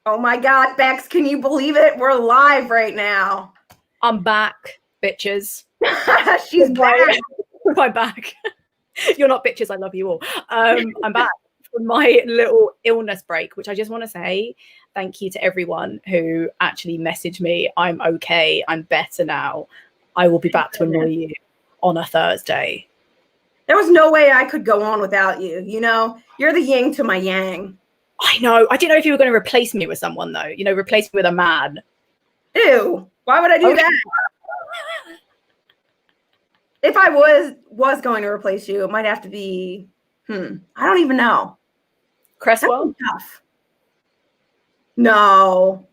Oh my God, Becks, can you believe it? We're live right now. I'm back, bitches. She's back. I'm back. You're not bitches, I love you all. I'm back from my little illness break, which I just want to say thank you to everyone who actually messaged me. I'm okay. I'm better now. I will be back to annoy you on a Thursday. There was no way I could go on without you. You know, you're the yin to my yang. I know. I didn't know if you were going to replace me with someone, though. You know, replace me with a man. Ew. Why would I do that? If I was going to replace you, it might have to be, I don't even know. Cresswell? Tough. No.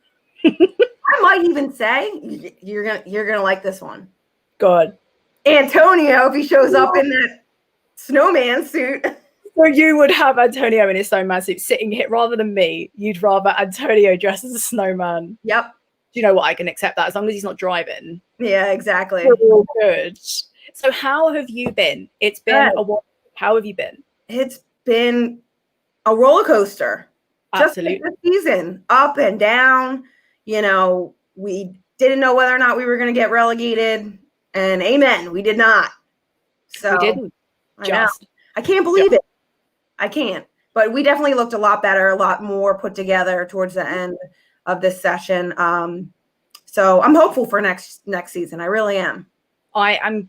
I might even say you're gonna like this one. God. Antonio, if he shows up in that snowman suit. So you would have Antonio in his snowman suit sitting here rather than me. You'd rather Antonio dressed as a snowman. Yep. Do you know what? I can accept that as long as he's not driving. Yeah, exactly. We're all good. So how have you been? It's been a while. How have you been? It's been a roller coaster. Absolutely. Just like this season, up and down. You know, we didn't know whether or not we were going to get relegated, and amen, we did not. So we didn't. I can't believe it. I can't. But we definitely looked a lot better, a lot more put together towards the end of this session. So I'm hopeful for next season. I really am. I'm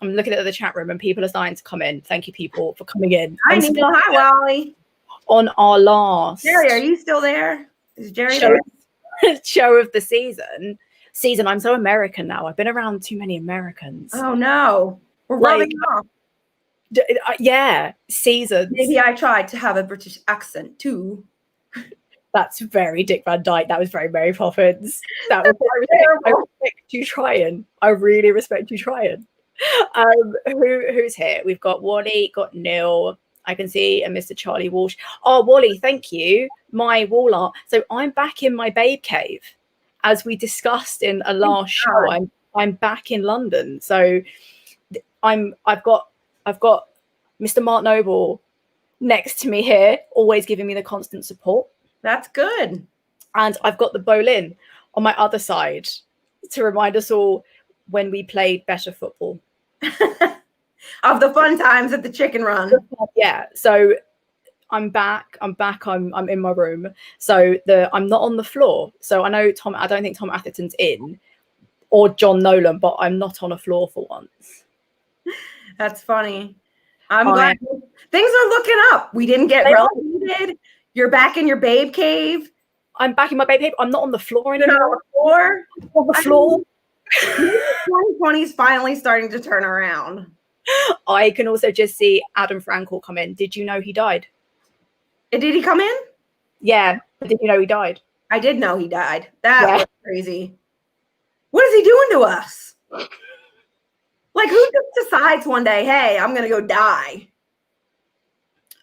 looking at the chat room and people are starting to come in. Thank you, people, for coming in. Hi, Neil. Hi, Wally. On our last Jerry, are you still there? Is Jerry there? Show of the season. I'm so American now. I've been around too many Americans. Oh no, we're rubbing off. Yeah, seasons. Maybe I tried to have a British accent too. That's very Dick Van Dyke. That was very Mary Poppins. That was I respect you trying. I really respect you trying. Who's here? We've got Wally, got Neil. I can see a Mr. Charlie Walsh. Oh, Wally, thank you. My wall art. So I'm back in my babe cave, as we discussed in a last show. I'm back in London. So I've got Mr. Mark Noble next to me here, always giving me the constant support. That's good. And I've got the Bolin on my other side to remind us all when we played better football. Of the fun times at the chicken run. Yeah. So I'm back. I'm in my room. So I'm not on the floor. So I know I don't think Tom Atherton's in, or John Nolan, but I'm not on a floor for once. That's funny. I'm glad things are looking up. We didn't get relegated. You're back in your babe cave. I'm back in my babe cave. I'm not on the floor anymore. You're not on the floor. On the floor. 2020 is finally starting to turn around. I can also just see Adam Frankel come in. Did you know he died? Did he come in? Yeah. Did you know he died? I did know he died. That was crazy. What is he doing to us? Like, who just decides one day, hey, I'm going to go die?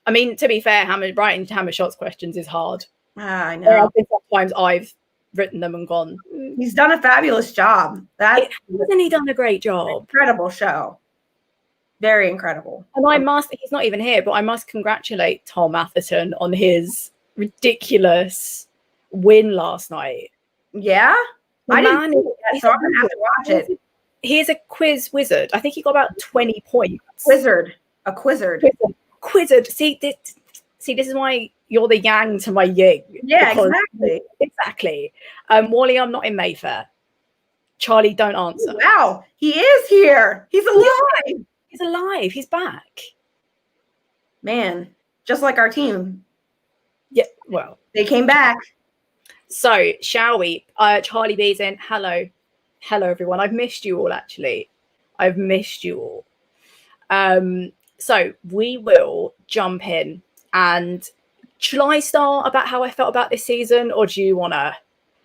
I mean, to be fair, writing Hammer Shots questions is hard. I know. I think sometimes I've written them and gone. He's done a fabulous job. Hasn't he done a great job? Incredible show. Very incredible. And he's not even here, but I must congratulate Tom Atherton on his ridiculous win last night. Yeah? I didn't see it, so I'm going to have to watch it. He's a quiz wizard. I think he got about 20 points. A quizzard. See, this is why you're the yang to my yin. Yeah, exactly. Wally, I'm not in Mayfair. Charlie, don't answer. Wow, he is here. He's alive. Yeah, he's alive. He's back. Man, just like our team. Yeah, well. They came back. So, shall we? Charlie B's in. Hello, everyone. I've missed you all, actually. I've missed you all. So we will jump in, and shall I start about how I felt about this season, or do you want to?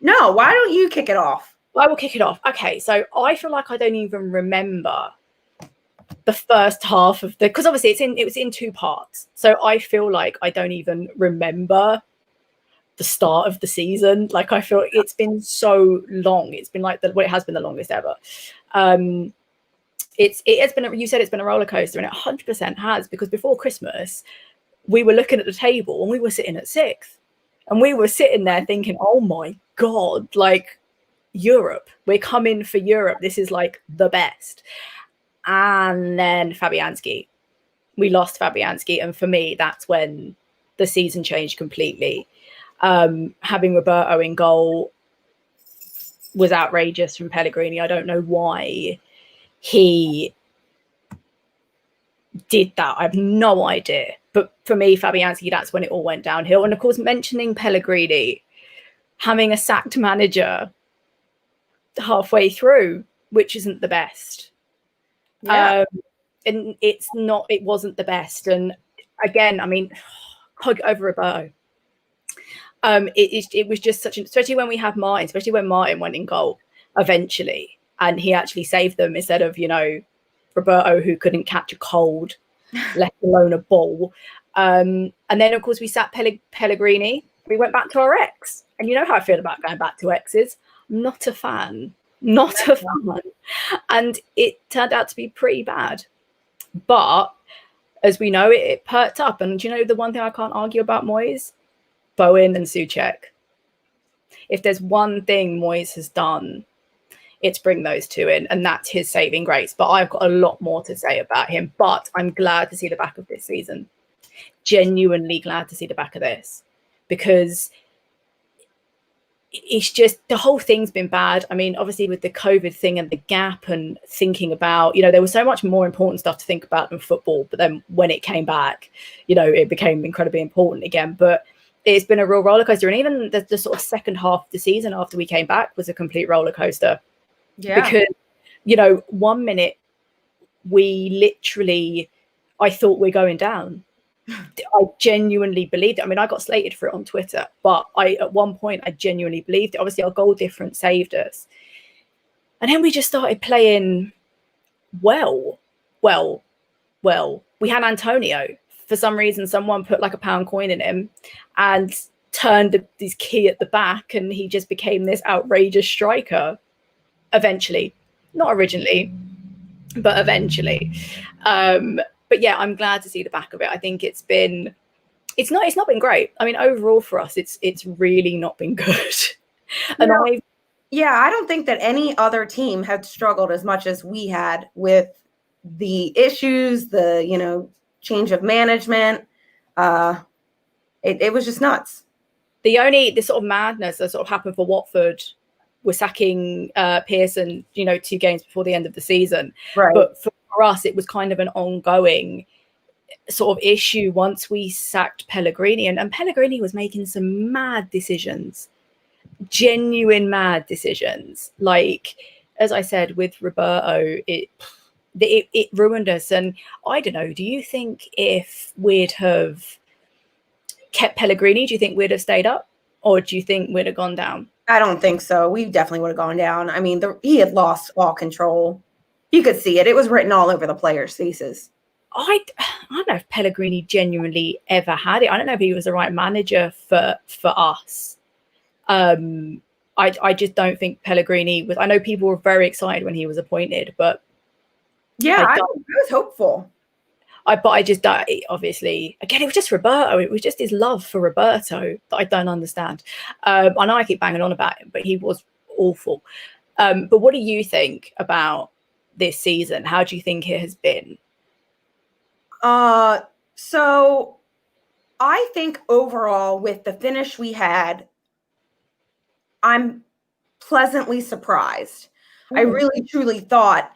No, why don't you kick it off? I will kick it off. Okay, so I feel like I don't even remember the first half of because obviously it was in two parts. So I feel like I don't even remember the start of the season. Like I feel it's been so long. It's been like it has been the longest ever. It has been, you said it's been a roller coaster, and it 100% has, because before Christmas we were looking at the table and we were sitting at 6th, And we were sitting there thinking, oh my God, like Europe, we're coming for Europe. This is like the best. And then Fabianski, we lost Fabianski. And for me, that's when the season changed completely. Having Roberto in goal was outrageous from Pellegrini. I don't know why he did that. I have no idea. But for me, Fabianski, that's when it all went downhill. And of course, mentioning Pellegrini, having a sacked manager halfway through, which isn't the best. Yeah. And it wasn't the best. And again, I mean, hug over Roberto. It was just especially when we had Martin, especially when Martin went in goal eventually, and he actually saved them instead of, Roberto, who couldn't catch a cold, let alone a ball. And then, of course, we sat Pellegrini. We went back to our ex. And you know how I feel about going back to exes. Not a fan. Not a fan. And it turned out to be pretty bad. But as we know, it perked up. And the one thing I can't argue about Moyes? Bowen and Souček. If there's one thing Moyes has done, it's bring those two in, and that's his saving grace. But I've got a lot more to say about him. But I'm glad to see the back of this season. Genuinely glad to see the back of this, because it's just, the whole thing's been bad. I mean, obviously with the COVID thing and the gap, and thinking about, there was so much more important stuff to think about than football. But then when it came back, it became incredibly important again. But it's been a real roller coaster. And even the sort of second half of the season after we came back was a complete roller coaster. Yeah. Because, 1 minute we literally, I thought we're going down. I genuinely believed it. I mean, I got slated for it on Twitter, but at one point I genuinely believed it. Obviously our goal difference saved us. And then we just started playing well. We had Antonio. For some reason, someone put like a pound coin in him and turned his key at the back, and he just became this outrageous striker eventually. Not originally, but eventually. But yeah, I'm glad to see the back of it. I think it's not been great. I mean, overall for us, it's really not been good. And I don't think that any other team had struggled as much as we had with the issues, the change of management. It was just nuts. The sort of madness that sort of happened for Watford was sacking Pearson, 2 games before the end of the season. Right. But for us, it was kind of an ongoing sort of issue once we sacked Pellegrini. And Pellegrini was making some mad decisions, genuine mad decisions. Like, as I said, with Roberto, it ruined us. And I don't know, do you think if we'd have kept Pellegrini, do you think we'd have stayed up? Or do you think we'd have gone down? I don't think so. We definitely would have gone down. I mean, he had lost all control. You could see it. It was written all over the players' faces. I don't know if Pellegrini genuinely ever had it. I don't know if he was the right manager for us. I just don't think Pellegrini was. I know people were very excited when he was appointed, but yeah, I was hopeful. But I just don't. Obviously, again, it was just Roberto. It was just his love for Roberto that I don't understand. I know I keep banging on about him, but he was awful. But what do you think about this season? How do you think it has been? So I think overall, with the finish we had, I'm pleasantly surprised. I really truly thought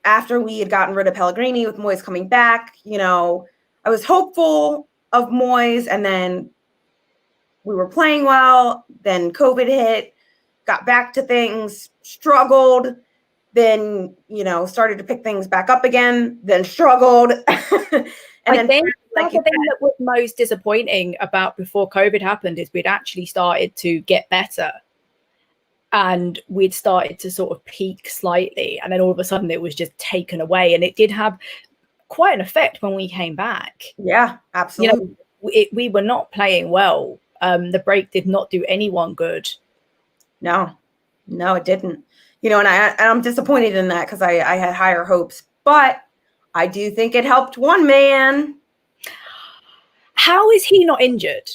after we had gotten rid of Pellegrini, with Moyes coming back, I was hopeful of Moyes, and then we were playing well. Then COVID hit, got back to things, struggled, then, started to pick things back up again, then struggled. And I think the thing that was most disappointing about before COVID happened is we'd actually started to get better. And we'd started to sort of peak slightly. And then all of a sudden it was just taken away. And it did have quite an effect when we came back. Yeah, absolutely. We were not playing well. The break did not do anyone good. No, it didn't. And I'm disappointed in that, because I had higher hopes. But I do think it helped one man. How is he not injured?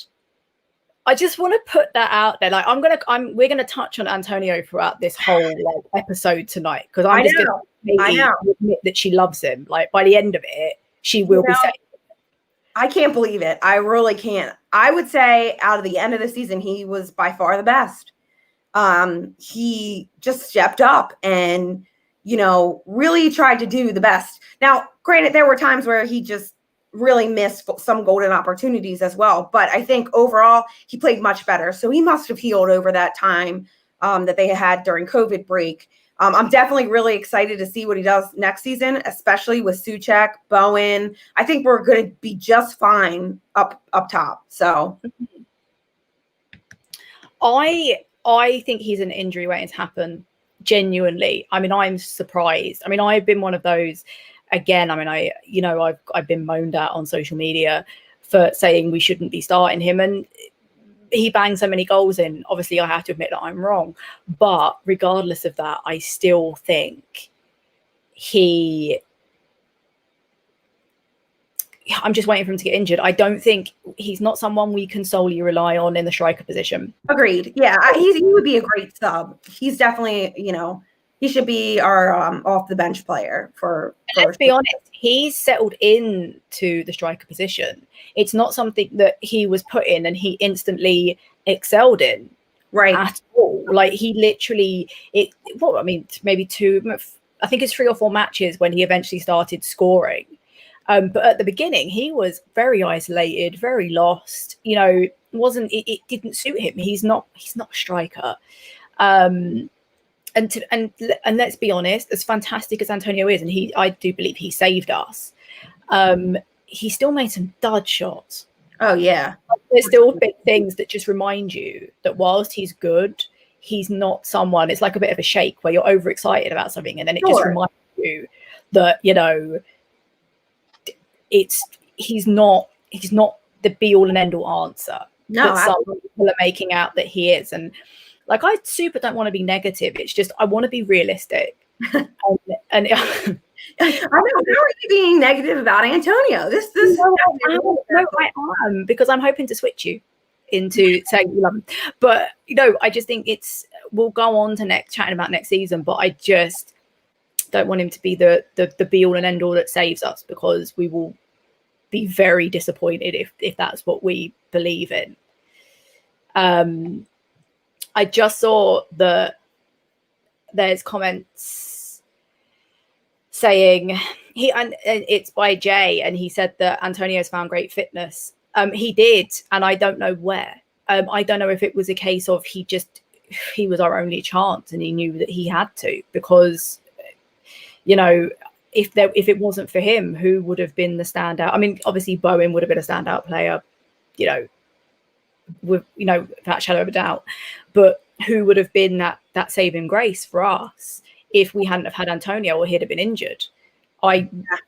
I just want to put that out there. Like we're gonna touch on Antonio throughout this whole like episode tonight because I'm just gonna admit that she loves him. Like by the end of it, she will be saying. I can't believe it. I really can't. I would say out of the end of the season, he was by far the best. He just stepped up and, you know, really tried to do the best. Now, granted, there were times where he just really missed some golden opportunities as well. But I think overall, he played much better. So he must have healed over that time that they had during COVID break. I'm definitely really excited to see what he does next season, especially with Souček, Bowen. I think we're going to be just fine up top. So I think he's an injury waiting to happen. Genuinely. I mean, I'm surprised. I mean, I've been one of those again. I mean, I've been moaned at on social media for saying we shouldn't be starting him, and he banged so many goals in. Obviously, I have to admit that I'm wrong, but regardless of that, I still think I'm just waiting for him to get injured. I don't think he's not someone we can solely rely on in the striker position. Agreed. Yeah, he would be a great sub. He's definitely, you know, he should be our off the bench player for. Let's be honest, he's settled into the striker position. It's not something that he was put in and he instantly excelled in, right? At all. Like he literally, maybe I think it's 3 or 4 matches when he eventually started scoring. But at the beginning, he was very isolated, very lost. You know, it didn't suit him. He's not a striker. And let's be honest, as fantastic as Antonio is, and I do believe he saved us. He still made some dud shots. Oh yeah, there's still big things that just remind you that whilst he's good, he's not someone. It's like a bit of a shake where you're overexcited about something, and then it just reminds you that, you know, he's not the be all and end all answer. No, some people are making out that he is. And like, I super don't want to be negative. It's just I want to be realistic. and I know. How are you being negative about Antonio? I am, because I'm hoping to switch you into saying you love him. But you know, I just think we'll go on to chatting about next season. But I just don't want him to be the be all and end all that saves us, because we will be very disappointed if that's what we believe in. I just saw that there's comments saying and it's by Jay, and he said that Antonio's found great fitness. He did, and I don't know where. I don't know if it was a case of he was our only chance and he knew that he had to, because, you know, if it wasn't for him, who would have been the standout? I mean, obviously Bowen would have been a standout player, you know, without shadow of a doubt. But who would have been that saving grace for us if we hadn't have had Antonio or he'd have been injured?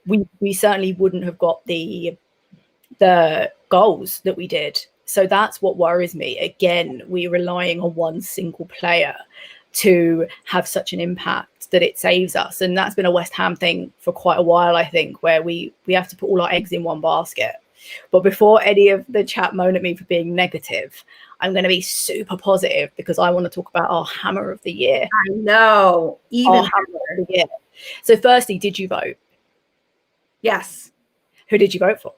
We certainly wouldn't have got the goals that we did. So that's what worries me. Again, we're relying on one single player to have such an impact that it saves us. And that's been a West Ham thing for quite a while, I think, where we have to put all our eggs in one basket. But before any of the chat moan at me for being negative, I'm going to be super positive, because I want to talk about our Hammer of the Year. I know. Hammer of the Year. So firstly, did you vote? Yes. Who did you vote for?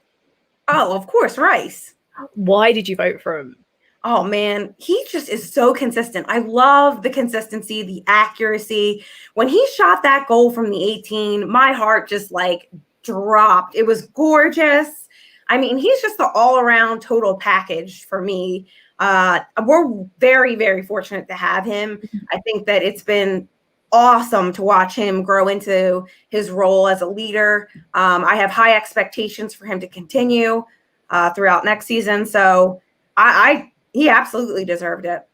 Oh, of course, Rice. Why did you vote for him? Oh, man, he just is so consistent. I love the consistency, the accuracy. When he shot that goal from the 18, my heart just like dropped. It was gorgeous. I mean, he's just the all-around total package for me. We're very, very fortunate to have him. I think that it's been awesome to watch him grow into his role as a leader. I have high expectations for him to continue throughout next season. So he absolutely deserved it.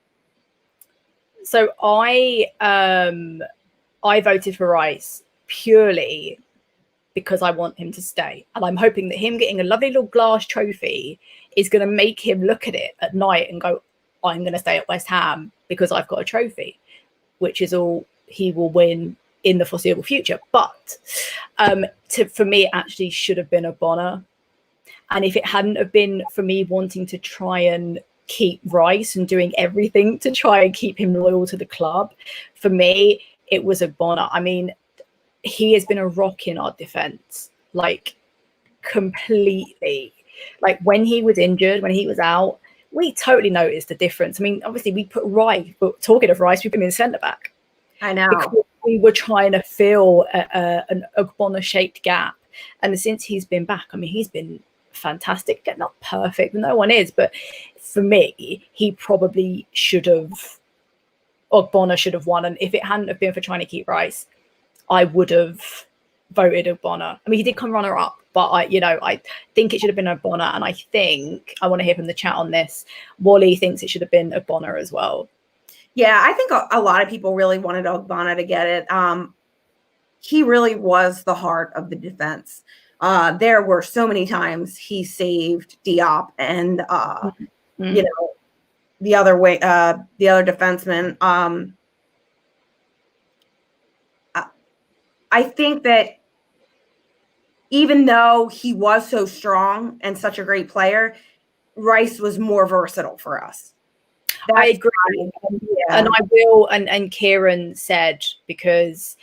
So I voted for Rice purely because I want him to stay. And I'm hoping that him getting a lovely little glass trophy is going to make him look at it at night and go, I'm going to stay at West Ham because I've got a trophy, which is all he will win in the foreseeable future. But for me, it actually should have been a Bonner. And if it hadn't have been for me wanting to try and keep Rice and doing everything to try and keep him loyal to the club. For me, it was Ogbonna. I mean, he has been a rock in our defense, like completely. Like when he was injured, when he was out, we totally noticed the difference. I mean, obviously we put Rice, but talking of Rice, we put him in centre back. I know. Because we were trying to fill an Ogbonna-shaped gap. And since he's been back, I mean, he's been fantastic. Not perfect, no one is, but for me, he probably should have, Ogbonna should have won. And if it hadn't have been for trying to keep Rice, I would have voted Ogbonna. I mean, he did come runner-up, but I think it should have been Ogbonna. And I think, I want to hear from the chat on this, Wally thinks it should have been Ogbonna as well. Yeah, I think a lot of people really wanted Ogbonna to get it. He really was the heart of the defense. There were so many times he saved Diop and the other defenseman. I think that even though he was so strong and such a great player, Rice was more versatile for us. I agree. And I will, and Kieran said, because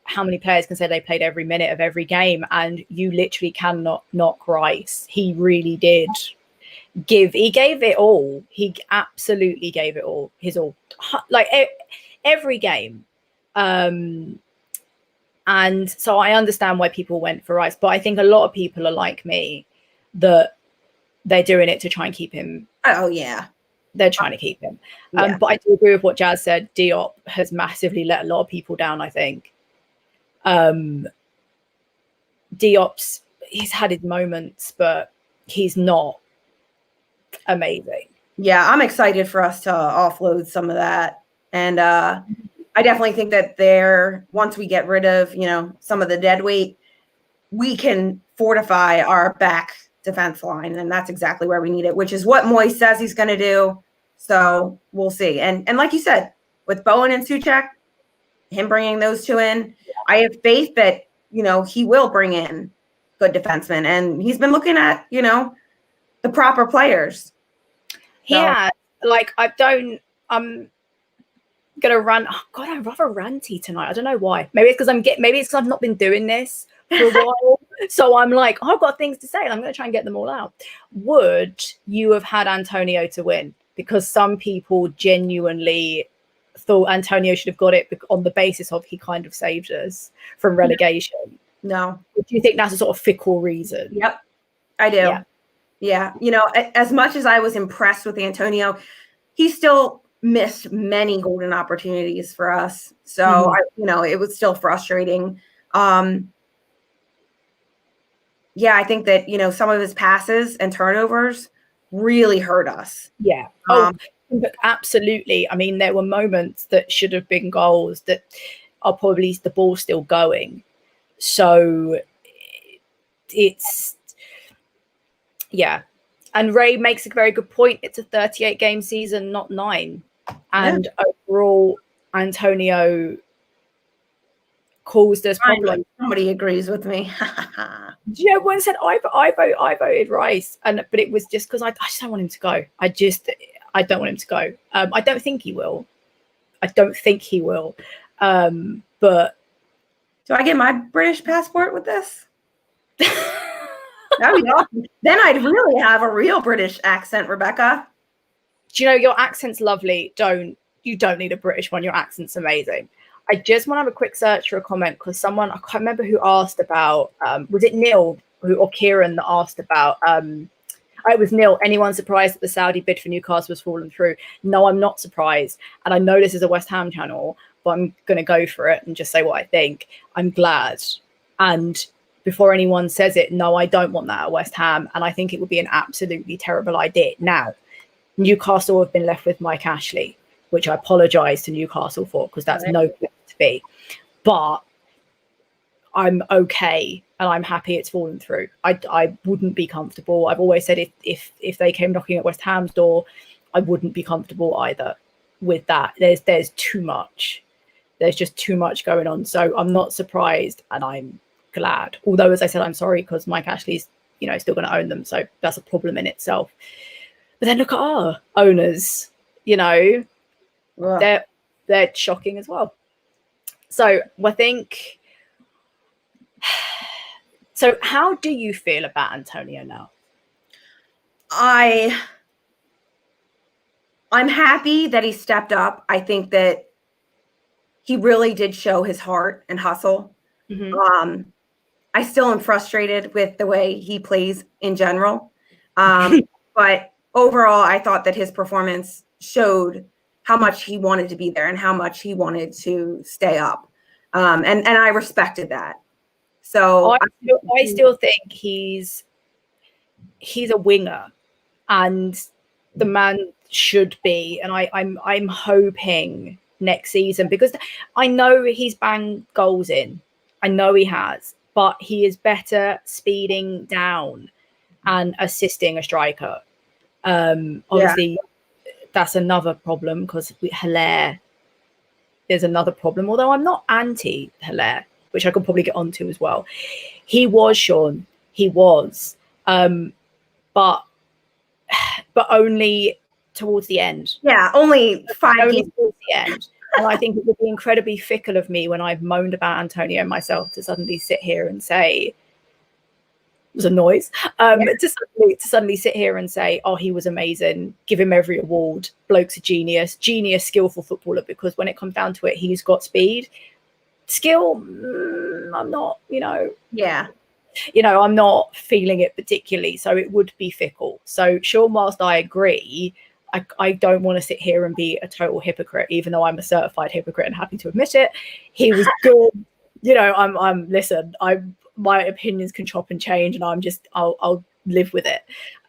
how many players can say they played every minute of every game, and you literally cannot knock Rice. He really did he gave it all. He absolutely gave it all, his all, like every game. And so I understand why people went for Rice, but I think a lot of people are like me, that they're doing it to try and keep him. Oh yeah. They're trying to keep him. But I do agree with what Jazz said. Diop has massively let a lot of people down, I think. Diop's, he's had his moments, but he's not amazing. Yeah, I'm excited for us to offload some of that. And I definitely think that once we get rid of, some of the dead weight, we can fortify our back defense line, and that's exactly where we need it, which is what Moy says he's going to do. So we'll see. And like you said, with Bowen and Suchek, him bringing those two in, I have faith that he will bring in good defensemen, and he's been looking at the proper players. Yeah, like I'm gonna rant. Oh God, I'm rather ranty tonight. I don't know why. Maybe it's because I've not been doing this for a while. So I'm like, I've got things to say, and I'm going to try and get them all out. Would you have had Antonio to win? Because some people genuinely thought Antonio should have got it on the basis of he kind of saved us from relegation. No. Do you think that's a sort of fickle reason? Yep, I do. Yeah. As much as I was impressed with Antonio, he still missed many golden opportunities for us. So, it was still frustrating. Yeah, I think that, some of his passes and turnovers really hurt us. Yeah. Absolutely. I mean, there were moments that should have been goals that are probably the ball still going. So it's, yeah. And Ray makes a very good point. It's a 38-game season, not 9. And overall, Antonio caused us problems. Somebody agrees with me. One said I voted Rice, but it was just because I just don't want him to go. I don't want him to go. I don't think he will. But do I get my British passport with this? That'd be awesome. Then I'd really have a real British accent, Rebecca. Do you know, your accent's lovely. You don't need a British one. Your accent's amazing. I just want to have a quick search for a comment, because someone, I can't remember who asked about, was it Neil or Kieran that asked about, it was Neil, anyone surprised that the Saudi bid for Newcastle was fallen through? No, I'm not surprised. And I know this is a West Ham channel, but I'm going to go for it and just say what I think. I'm glad. And before anyone says it, no, I don't want that at West Ham. And I think it would be an absolutely terrible idea. Now, Newcastle have been left with Mike Ashley, which I apologise to Newcastle for, because that's no place to be. But I'm okay, and I'm happy it's fallen through. I wouldn't be comfortable. I've always said if they came knocking at West Ham's door, I wouldn't be comfortable either with that. There's too much. There's just too much going on. So I'm not surprised, and I'm glad. Although, as I said, I'm sorry, because Mike Ashley's still going to own them. So that's a problem in itself. But then look at our owners, you know, Ugh. they're shocking as well. So I think. So how do you feel about Antonio now? I'm happy that he stepped up. I think that he really did show his heart and hustle. Mm-hmm. I still am frustrated with the way he plays in general. But overall, I thought that his performance showed how much he wanted to be there and how much he wanted to stay up. And I respected that. So I still think he's a winger, and the man should be. And I'm hoping next season, because I know he's banged goals in. I know he has, but he is better speeding down and assisting a striker. Obviously, that's another problem, because Hilaire is another problem. Although I'm not anti Hilaire, which I could probably get onto as well. He was, Sean. He was, but only towards the end. Yeah, only 5 games towards the end. And I think it would be incredibly fickle of me, when I've moaned about Antonio myself, to suddenly sit here and say, it was a noise, to suddenly sit here and say, oh, he was amazing, give him every award, bloke's a genius, skillful footballer, because when it comes down to it, he's got speed. Skill, I'm not, I'm not feeling it particularly, so it would be fickle. So Sean, whilst I agree, I don't want to sit here and be a total hypocrite, even though I'm a certified hypocrite and happy to admit it. He was good. Listen, my opinions can chop and change, and I'll live with it.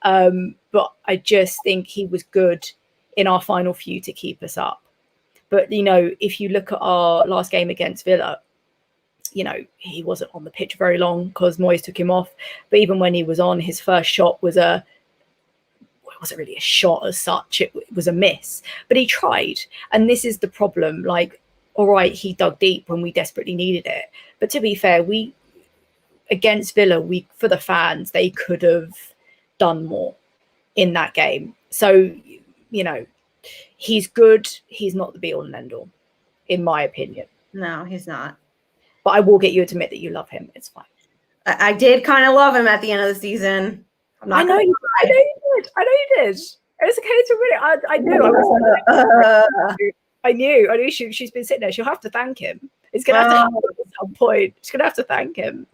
But I just think he was good in our final few to keep us up. But, if you look at our last game against Villa, he wasn't on the pitch very long because Moyes took him off. But even when he was on, his first shot was it wasn't really a shot as such. It was a miss, but he tried. And this is the problem. Like, all right, he dug deep when we desperately needed it. But to be fair, against Villa, for the fans, they could have done more in that game. So, he's good. He's not the be all and end all, in my opinion. No, he's not. But I will get you to admit that you love him. It's fine. I did kind of love him at the end of the season. I know you did. It's okay to admit it. I knew. I knew she's been sitting there. She'll have to thank him. It's going to have to happen at some point. She's going to have to thank him.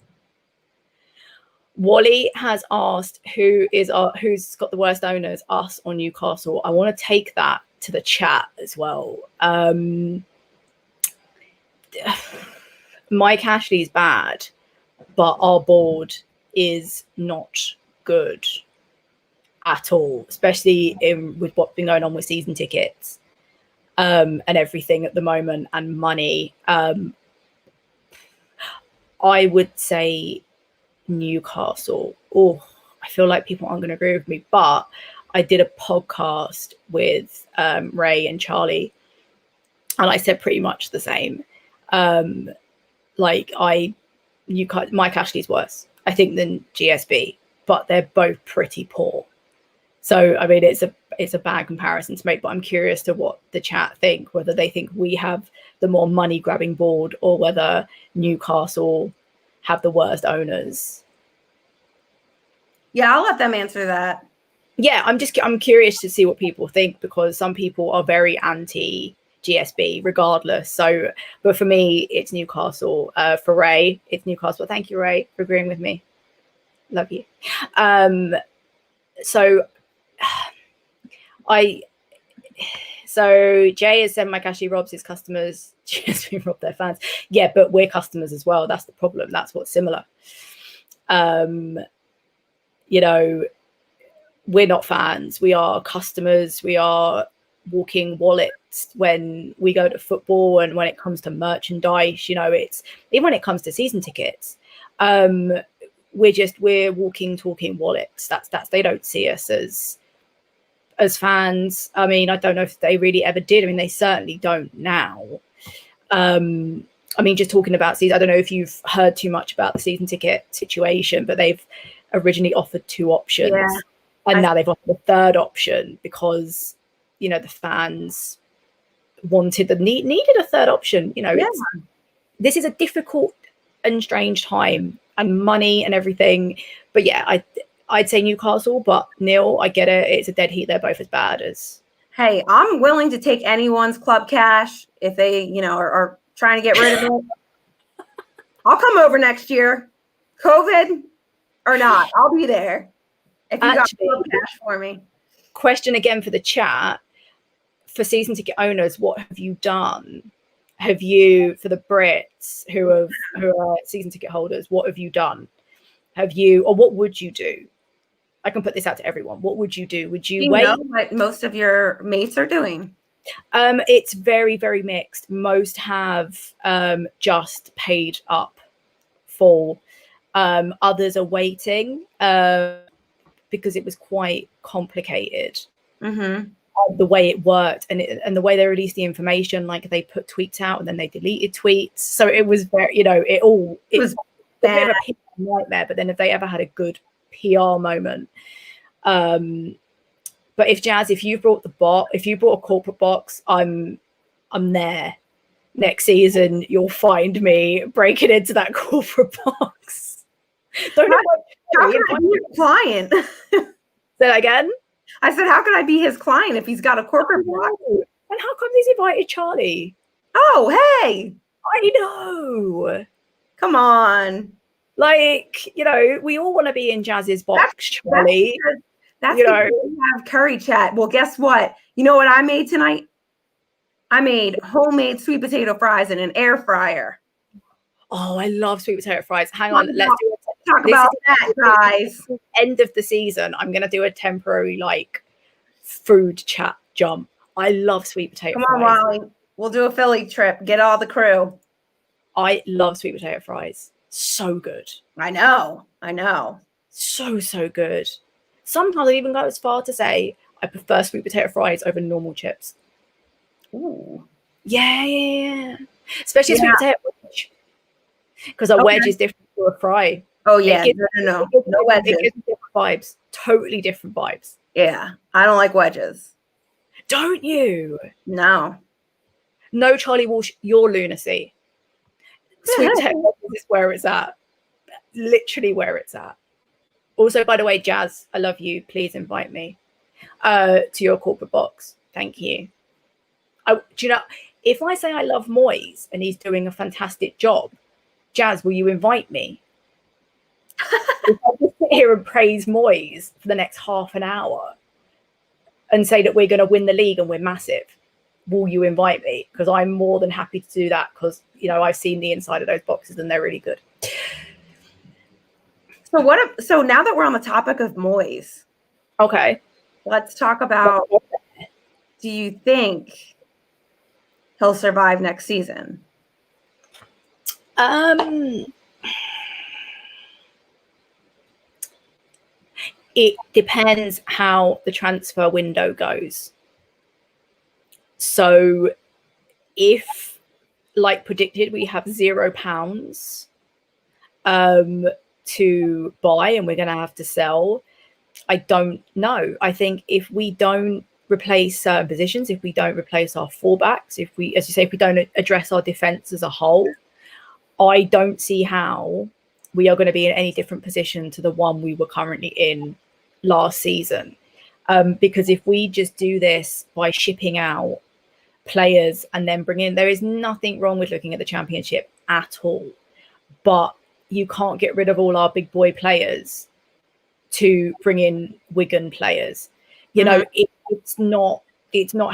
Wally has asked who's got the worst owners, us or Newcastle. I want to take that to the chat as well. Mike Ashley's bad, but our board is not good at all, especially with what's been going on with season tickets and everything at the moment, and money. I would say Newcastle. Oh, I feel like people aren't going to agree with me, but I did a podcast with Ray and Charlie, and I said pretty much the same. Mike Ashley's worse, I think, than GSB, but they're both pretty poor. So, I mean, it's a bad comparison to make, but I'm curious to what the chat think, whether they think we have the more money-grabbing board or whether Newcastle have the worst owners. Yeah, I'll let them answer that. Yeah, I'm curious to see what people think, because some people are very anti GSB regardless. So, but for me, it's Newcastle. For Ray, it's Newcastle. Thank you, Ray, for agreeing with me. Love you. So Jay has said Mike Ashley robs his customers. GSB rob their fans. Yeah, but we're customers as well. That's the problem. That's what's similar. We're not fans. We are customers. We are walking wallets when we go to football, and when it comes to merchandise, it's even when it comes to season tickets, we're walking, talking wallets. That's they don't see us as fans. I mean, I don't know if they really ever did. I mean, they certainly don't now. I mean, just talking about season, I don't know if you've heard too much about the season ticket situation, but they've originally offered two options. And now they've offered a third option because, you know, the fans needed a third option. You know, this is a difficult and strange time, and money and everything. But yeah, I'd say Newcastle, but Neil, I get it. It's a dead heat. They're both as bad as. Hey, I'm willing to take anyone's club cash if they, you know, are trying to get rid of it. I'll come over next year, COVID or not. I'll be there if you got club cash for me. Question again for the chat. For season ticket owners, what have you done? Have you, for the Brits who are season ticket holders, what have you done? Have you, or what would you do? I can put this out to everyone. What would you do? Would you wait? Know what most of your mates are doing? It's very, very mixed. Most have just paid up full. Others are waiting because it was quite complicated. The way it worked and the way they released the information, like they put tweets out and then they deleted tweets. So it was very, you know, it was a bit of a PR nightmare. But then if they ever had a good PR moment, but if you brought a corporate box, I'm there next season. You'll find me breaking into that corporate box. How could I be his client? Say that again. I said, how could I be his client if he's got a corporate box? And how come he's invited Charlie? Oh, hey. I know. Come on. Like, you know, we all want to be in Jazz's box, Charlie. That's you know, we have curry chat. Well, guess what? You know what I made tonight? I made homemade sweet potato fries in an air fryer. Oh, I love sweet potato fries. Hang on, let's talk about that, guys. End of the season, I'm gonna do a temporary like food chat jump. I love sweet potato fries. Come on, Wally. We'll do a Philly trip. Get all the crew. I love sweet potato fries. So good. I know. So good. Sometimes I even go as far to say I prefer sweet potato fries over normal chips. Ooh. Yeah. Especially sweet potato wedge. Because a wedge is different to a fry. Oh, yeah. No wedges. It gives different vibes. Totally different vibes. Yeah. I don't like wedges. Don't you? No. No, Charlie Walsh, your lunacy. Sweet potato is where it's at. Literally where it's at. Also, by the way, Jazz, I love you. Please invite me to your corporate box. Thank you. Do you know, if I say I love Moyes and he's doing a fantastic job, Jazz, will you invite me? If I just sit here and praise Moyes for the next half an hour and say that we're going to win the league and we're massive, will you invite me? Because I'm more than happy to do that because, you know, I've seen the inside of those boxes and they're really good. So now that we're on the topic of Moyes, okay, let's talk about, do you think he'll survive next season? It depends how the transfer window goes. So if, like predicted, we have £0 to buy and we're going to have to sell, I don't know. I think if we don't replace certain positions, if we don't replace our fullbacks, if we, as you say, if we don't address our defense as a whole, I don't see how we are going to be in any different position to the one we were currently in last season. Because if we just do this by shipping out players and then bring in, there is nothing wrong with looking at the Championship at all, but you can't get rid of all our big boy players to bring in Wigan players. You know, it's not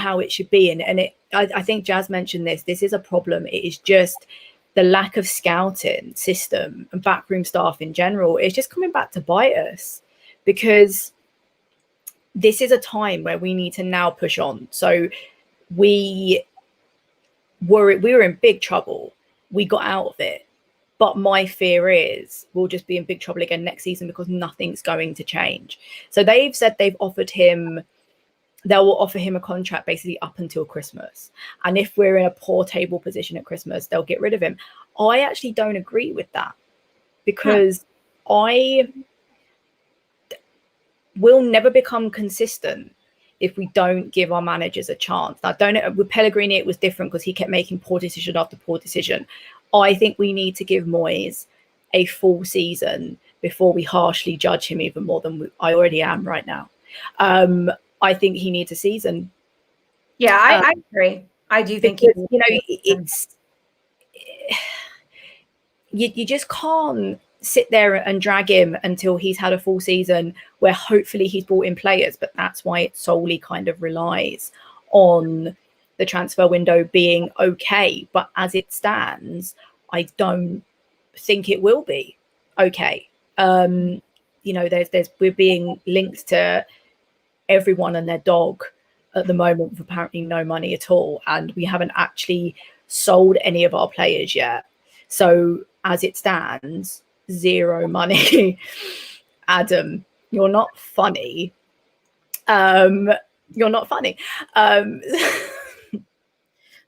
how it should be. And I think Jazz mentioned this. This is a problem. It is just the lack of scouting system and backroom staff in general. It's just coming back to bite us, because this is a time where we need to now push on. So we were in big trouble. We got out of it. But my fear is we'll just be in big trouble again next season because nothing's going to change. So they've said they'll offer him a contract basically up until Christmas. And if we're in a poor table position at Christmas, they'll get rid of him. I actually don't agree with that, because we'll never become consistent if we don't give our managers a chance. Now, don't know, with Pellegrini, it was different because he kept making poor decision after poor decision. I think we need to give Moyes a full season before we harshly judge him even more than I already am right now. I think he needs a season. Yeah, I agree. I do think because, it's you just can't sit there and drag him until he's had a full season where hopefully he's brought in players, but that's why it solely kind of relies on the transfer window being okay. But as it stands, I don't think it will be okay. We're being linked to everyone and their dog at the moment with apparently no money at all, and we haven't actually sold any of our players yet. So as it stands, zero money. Adam, you're not funny. You're not funny.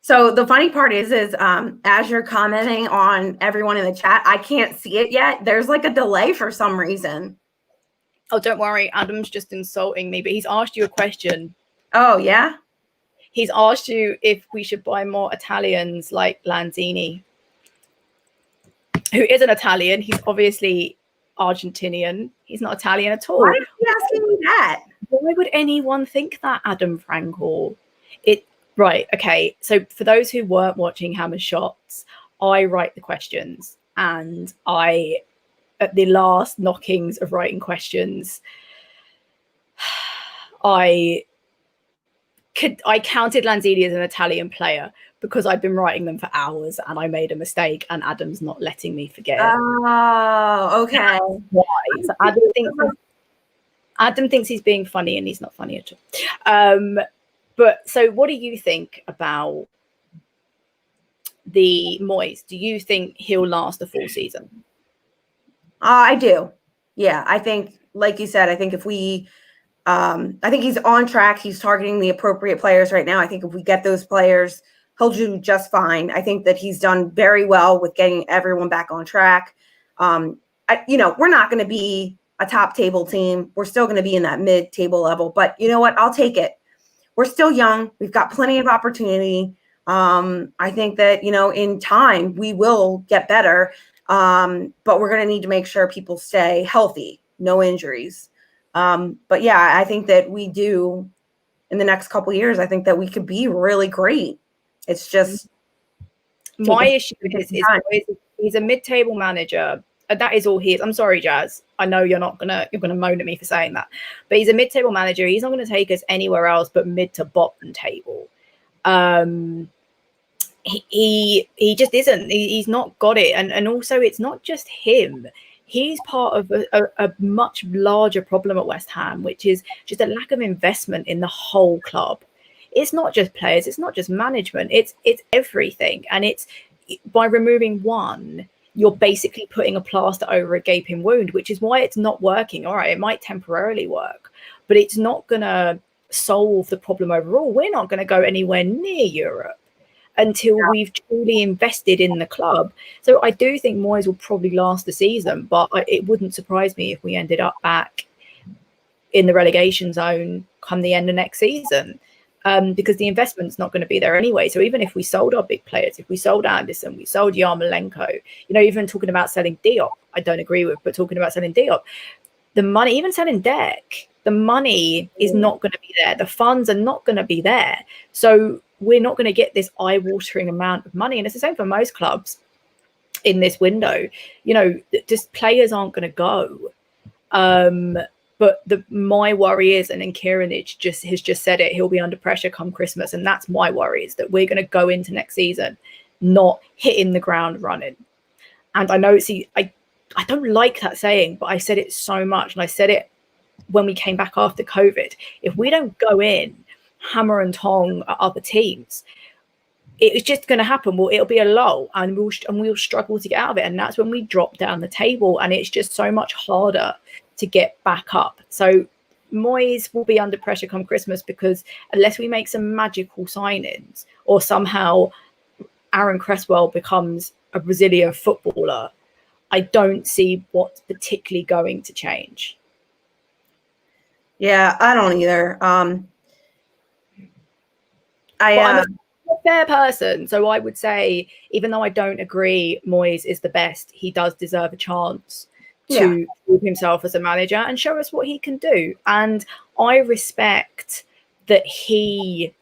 So the funny part is as you're commenting on everyone in the chat, I can't see it yet. There's like a delay for some reason. Oh, don't worry. Adam's just insulting me, but he's asked you a question. Oh, yeah? He's asked you if we should buy more Italians like Lanzini, who isn't Italian. He's obviously Argentinian. He's not Italian at all. Why is he asking me that? Why would anyone think that, Adam Frankel? Right, okay. So for those who weren't watching Hammer Shots, I write the questions, and at the last knockings of writing questions, I counted Lanzini as an Italian player because I've been writing them for hours and I made a mistake, and Adam's not letting me forget. Oh, okay. Why? So Adam thinks he's being funny, and he's not funny at all. But so what do you think about the Moyes? Do you think he'll last a full season? I do. Yeah, I think, like you said, I think if we I think he's on track. He's targeting the appropriate players right now. I think if we get those players, he'll do just fine. I think that he's done very well with getting everyone back on track. We're not going to be a top table team. We're still going to be in that mid-table level. But you know what? I'll take it. We're still young. We've got plenty of opportunity. I think that, in time, we will get better. But we're going to need to make sure people stay healthy, no injuries. But yeah, I think that we do in the next couple of years. I think that we could be really great. It's just my issue is he's a mid-table manager. That is all he is. I'm sorry, Jazz. I know you're gonna moan at me for saying that, but he's a mid-table manager. He's not going to take us anywhere else but mid to bottom table. He just isn't. He's not got it, and also it's not just him. He's part of a much larger problem at West Ham, which is just a lack of investment in the whole club. It's not just players, it's not just management, it's everything. And it's by removing one, you're basically putting a plaster over a gaping wound, which is why it's not working. All right, it might temporarily work, but it's not going to solve the problem overall. We're not going to go anywhere near Europe until we've truly invested in the club. So I do think Moyes will probably last the season, but it wouldn't surprise me if we ended up back in the relegation zone come the end of next season, because the investment's not going to be there anyway. So even if we sold our big players, if we sold Anderson, we sold Yarmolenko, even talking about selling Diop, I don't agree with, but talking about selling Diop, the money, even selling Deck, the money is not going to be there. The funds are not going to be there. So we're not going to get this eye-watering amount of money. And it's the same for most clubs in this window. Just players aren't going to go. But my worry is, and Kieran has just said it, he'll be under pressure come Christmas. And that's my worry, is that we're going to go into next season not hitting the ground running. And I know, I don't like that saying, but I said it so much. And I said it when we came back after COVID. If we don't go in hammer and tong at other teams, it's just going to happen. Well, it'll be a lull, and we'll struggle to get out of it, and that's when we drop down the table, and it's just so much harder to get back up. So Moyes will be under pressure come Christmas, because unless we make some magical signings, or somehow Aaron Cresswell becomes a Brazilian footballer, I don't see what's particularly going to change. Yeah, I don't either. I'm a fair person, so I would say, even though I don't agree Moyes is the best, he does deserve a chance to prove himself as a manager and show us what he can do. And I respect that he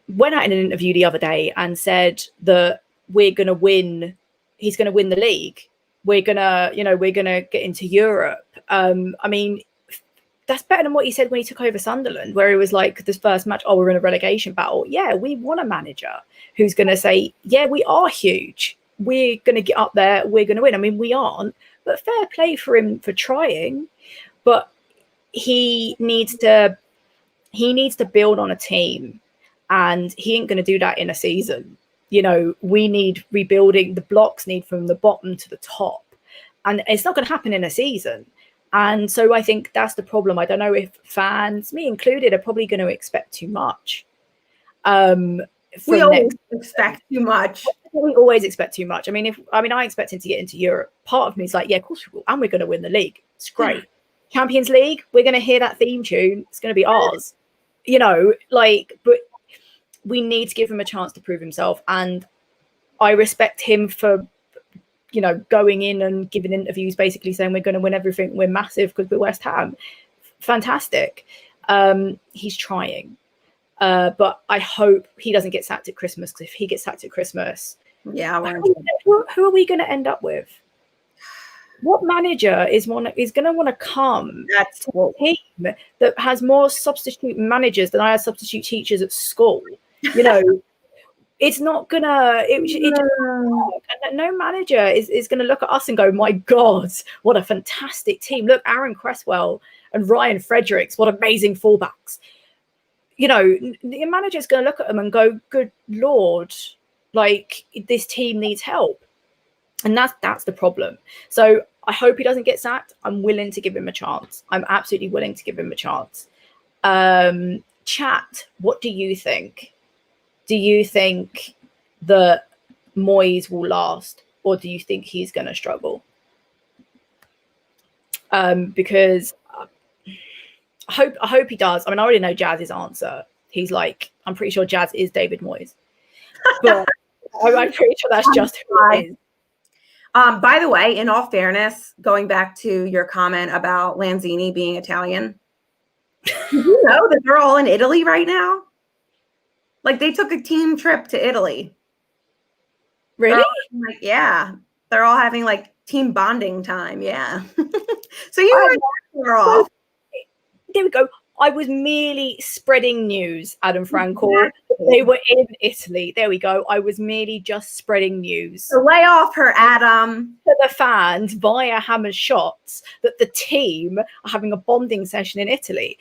went out in an interview the other day and said that we're going to win. He's going to win the league. We're going to get into Europe. I mean, that's better than what he said when he took over Sunderland, where he was like, this first match, oh, we're in a relegation battle. Yeah, we want a manager who's going to say, yeah, we are huge. We're going to get up there. We're going to win. I mean, we aren't, but fair play for him for trying. But he needs to build on a team, and he ain't going to do that in a season. You know, we need rebuilding. The blocks need from the bottom to the top, and it's not going to happen in a season. And so I think that's the problem. I don't know if fans, me included, are probably going to expect too much. We always expect too much. We always expect too much. I mean, I expect him to get into Europe. Part of me is like, yeah, of course we will, and we're going to win the league. It's great. Champions League, we're going to hear that theme tune. It's going to be ours. You know, like, but we need to give him a chance to prove himself. And I respect him for, you know, going in and giving interviews basically saying we're going to win everything. We're massive because we're West Ham. Fantastic. He's trying. But I hope he doesn't get sacked at Christmas, because if he gets sacked at Christmas, who are we going to end up with? What manager is going to want to come to a team that has more substitute managers than I had substitute teachers at school? You know, it's not gonna. No manager is going to look at us and go, "My God, what a fantastic team! Look, Aaron Cresswell and Ryan Fredericks, what amazing fullbacks." You know, the manager's going to look at them and go, "Good Lord, like this team needs help." And that's the problem. So I hope he doesn't get sacked. I'm willing to give him a chance. I'm absolutely willing to give him a chance. Chat, what do you think? Do you think that Moyes will last, or do you think he's going to struggle? Because I hope he does. I mean, I already know Jazz's answer. He's like, I'm pretty sure Jazz is David Moyes. But I'm pretty sure that's just who it is. By the way, in all fairness, going back to your comment about Lanzini being Italian, do you know that they're all in Italy right now? Like, they took a team trip to Italy. Really? Like, yeah. They're all having like team bonding time. Yeah. So you were off. There we go. I was merely spreading news, Adam Frankel. They were in Italy. There we go. I was merely just spreading news. So lay off her, Adam. To the fans via Hammer's shots that the team are having a bonding session in Italy.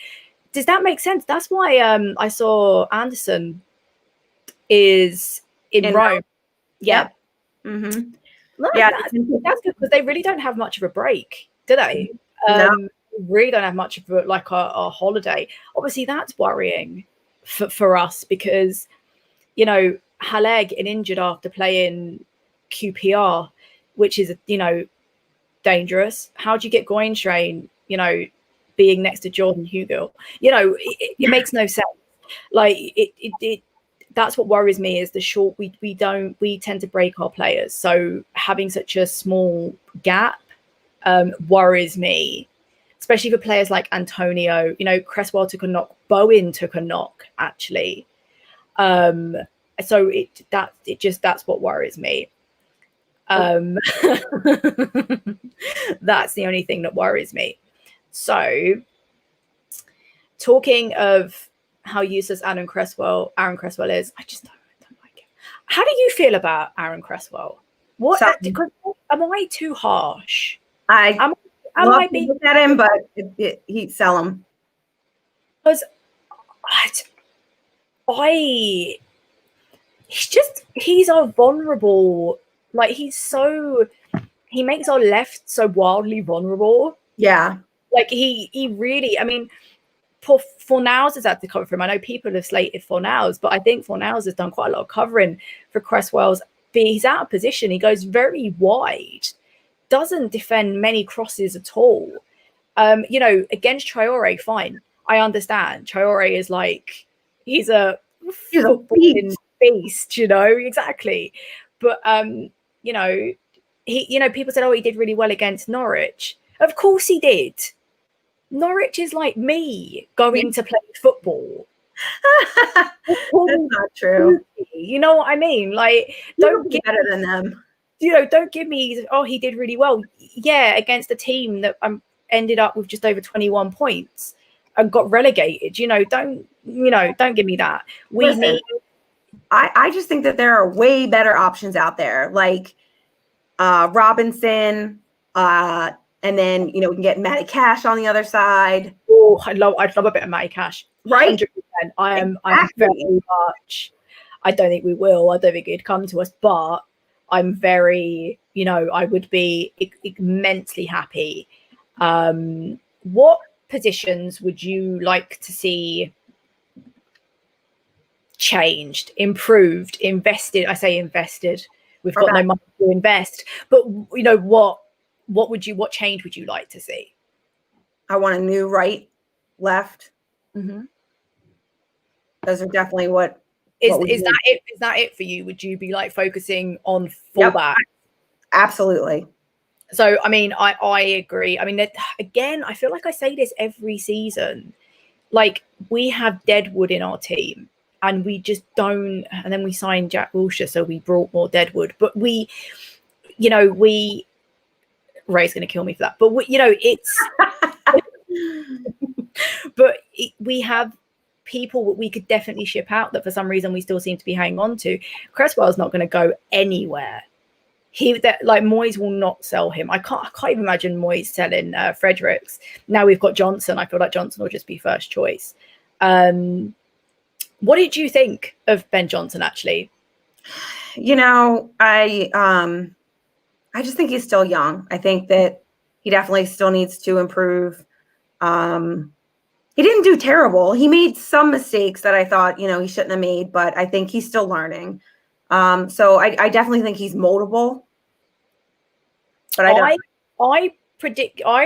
Does that make sense? That's why I saw Anderson is in Rome. Yeah. Mm-hmm. No, yeah, that's good, because they really don't have much of a break, do they? No. Really don't have much of a holiday. Obviously, that's worrying for us, because, you know, Haleg injured after playing QPR, which is, you know, dangerous. How do you get Goinstrain, you know, being next to Jordan Hugill? You know, it makes no sense. Like it that's what worries me, is the short. We tend to break our players. So having such a small gap worries me. Especially for players like Antonio, you know, Cresswell took a knock, Bowen took a knock, actually. So that's what worries me. That's the only thing that worries me. So, talking of how useless Aaron Cresswell is, I just don't like it. How do you feel about Aaron Cresswell? What? Am I too harsh? I love to look at him, but he'd sell him. Because he's a vulnerable, like he makes our left so wildly vulnerable. Yeah. Like he really, I mean, poor Fornals has had to cover for him. I know people have slated Fornals, but I think Fornals has done quite a lot of covering for Cresswell's. He's out of position. He goes very wide. Doesn't defend many crosses at all. You know, against Traore, fine. I understand. Traore is like, he's a footballing beast, you know, exactly. But you know, people said, oh, he did really well against Norwich. Of course he did. Norwich is like me going to play football. That's not true. You know what I mean? Like, don't get better than them. You know, don't give me, oh, he did really well. Yeah, against a team that ended up with just over 21 points and got relegated. You know, don't give me that. I just think that there are way better options out there, like Robinson, and then we can get Matty Cash on the other side. Oh, I'd love a bit of Matty Cash. Right? 100%. I'm very much. I don't think we will. I don't think it'd come to us, but I'm very, I would be immensely happy. What positions would you like to see changed, improved, invested? I say invested. We've got no money to invest, but what change would you like to see? I want a new right, left. Mm-hmm. Those are definitely what is that it? Is that it for you? Would you be like focusing on fullback? Yep. Absolutely. So, I mean, I agree. I mean, again, I feel like I say this every season. Like, we have Deadwood in our team and we just don't. And then we signed Jack Wilshere, so we brought more Deadwood. But Ray's going to kill me for that. But, it's. But we have people that we could definitely ship out that for some reason we still seem to be hanging on to. Cresswell's not going to go anywhere. Moyes will not sell him. I can't even imagine Moyes selling Fredericks. Now we've got Johnson. I feel like Johnson will just be first choice. What did you think of Ben Johnson, actually? I just think he's still young. I think that he definitely still needs to improve. He didn't do terrible. He made some mistakes that I thought, he shouldn't have made, but I think he's still learning. So I definitely think he's moldable. But I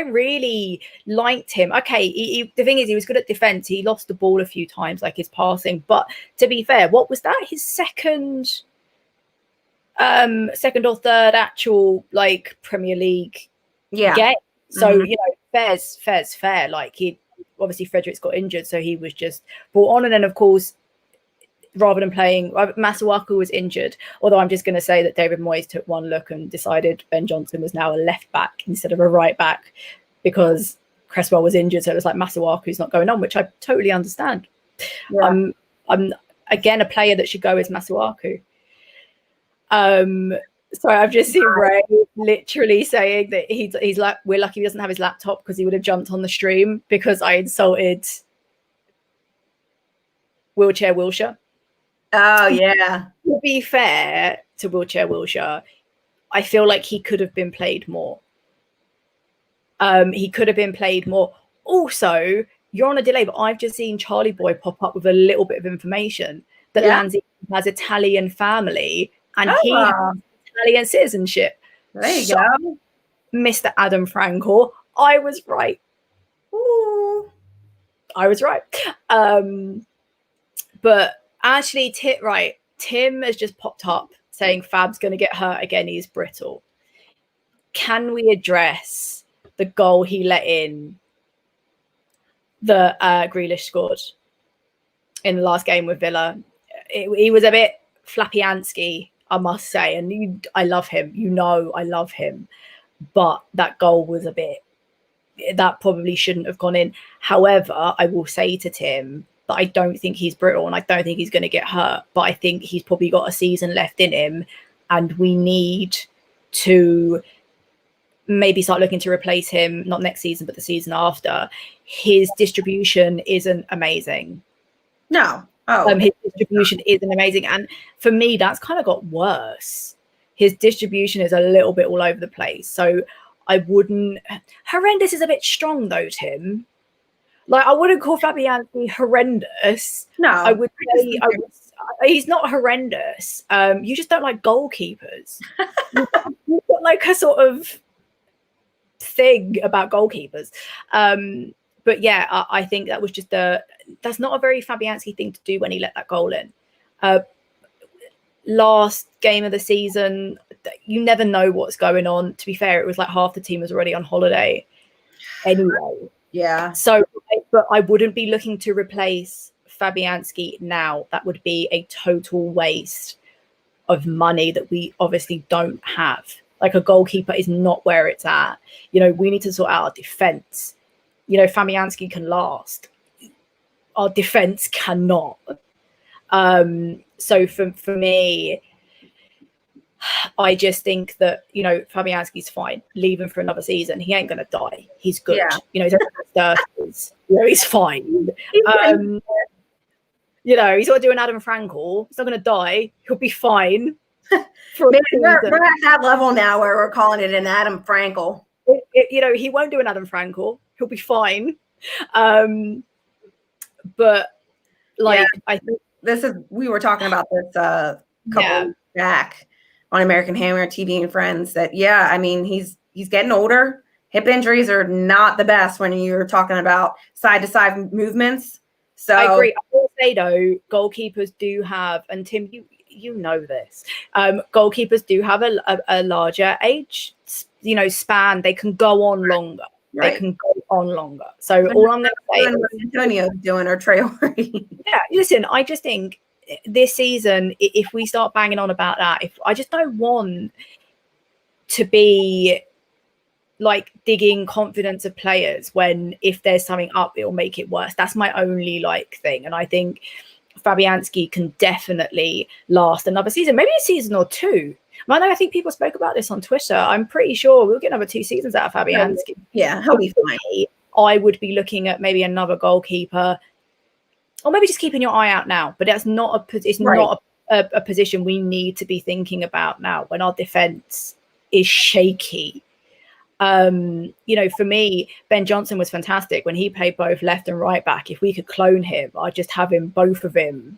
really liked him. Okay, the thing is, he was good at defense. He lost the ball a few times, like his passing. But to be fair, what was that? His second or third actual like Premier League game. So fair's fair. Like, obviously Fredericks got injured, so he was just brought on, and then of course, rather than playing, Masuaku was injured. Although I'm just going to say that David Moyes took one look and decided Ben Johnson was now a left back instead of a right back because Cresswell was injured. So it was like Masuaku's not going on, which I totally understand. Yeah. I'm again, a player that should go is Masuaku. So I've just seen Ray literally saying that he's like, we're lucky he doesn't have his laptop because he would have jumped on the stream because I insulted Wheelchair Wilshere. Oh, yeah. To be fair to Wheelchair Wilshere, I feel like he could have been played more. He could have been played more. Also, you're on a delay, but I've just seen Charlie Boy pop up with a little bit of information that Lanzi has Italian family and he has Italian citizenship. There you go. Mr. Adam Frankel, I was right. Ooh. I was right. But actually, Tim has just popped up saying Fab's going to get hurt again. He's brittle. Can we address the goal he let in that Grealish scored in the last game with Villa? He was a bit flappy-ansky, I must say. And I love him. I love him. But that goal was that probably shouldn't have gone in. However, I will say to Tim, that I don't think he's brittle and I don't think he's going to get hurt, but I think he's probably got a season left in him and we need to maybe start looking to replace him, not next season, but the season after. His distribution isn't amazing. No. His distribution isn't amazing. And for me, that's kind of got worse. His distribution is a little bit all over the place. So I wouldn't... Horrendous is a bit strong though, Tim. Like, I wouldn't call Fabianski horrendous. No. I would say he's not horrendous. You just don't like goalkeepers. You've got like a sort of thing about goalkeepers. But yeah, I think that was just that's not a very Fabianski thing to do when he let that goal in. Last game of the season, you never know what's going on. To be fair, it was like half the team was already on holiday anyway. Yeah. So, but I wouldn't be looking to replace Fabianski now. That would be a total waste of money that we obviously don't have. Like, a goalkeeper is not where it's at. You know, we need to sort out our defense. You know, Fabianski can last. Our defense cannot. So for me, I just think that, you know, Fabianski's fine. Leave him for another season. He ain't going to die. He's good. Yeah. You know, he's in his 30s. You know, he's fine. You know, he's not doing Adam Frankel. He's not going to die. He'll be fine. Maybe we're at that level now where we're calling it an Adam Frankel. You know, he won't do an Adam Frankel. He'll be fine. But like, yeah. I think we were talking about this couple weeks back on American Hammer TV and Friends that, yeah, I mean, he's getting older. Hip injuries are not the best when you're talking about side to side movements. So I agree. I will say though, goalkeepers do have, and Tim, you know this, goalkeepers do have a larger age, you know, span. They can go on longer. Right. They can go on longer. So all I'm going to say is what Antonio's doing, or Traore. Yeah, listen, I just think this season, if we start banging on about that, I just don't want to be like digging confidence of players when if there's something up, it'll make it worse. That's my only like thing. And I think Fabianski can definitely last another season, maybe a season or two. I think people spoke about this on Twitter. I'm pretty sure we'll get another 2 seasons out of Fabianski. Yeah, he'll be fine. I would be looking at maybe another goalkeeper, or maybe just keeping your eye out now. But that's not not a position we need to be thinking about now when our defense is shaky. You know, for me, Ben Johnson was fantastic when he played both left and right back. If we could clone him, I'd just have him, both of him,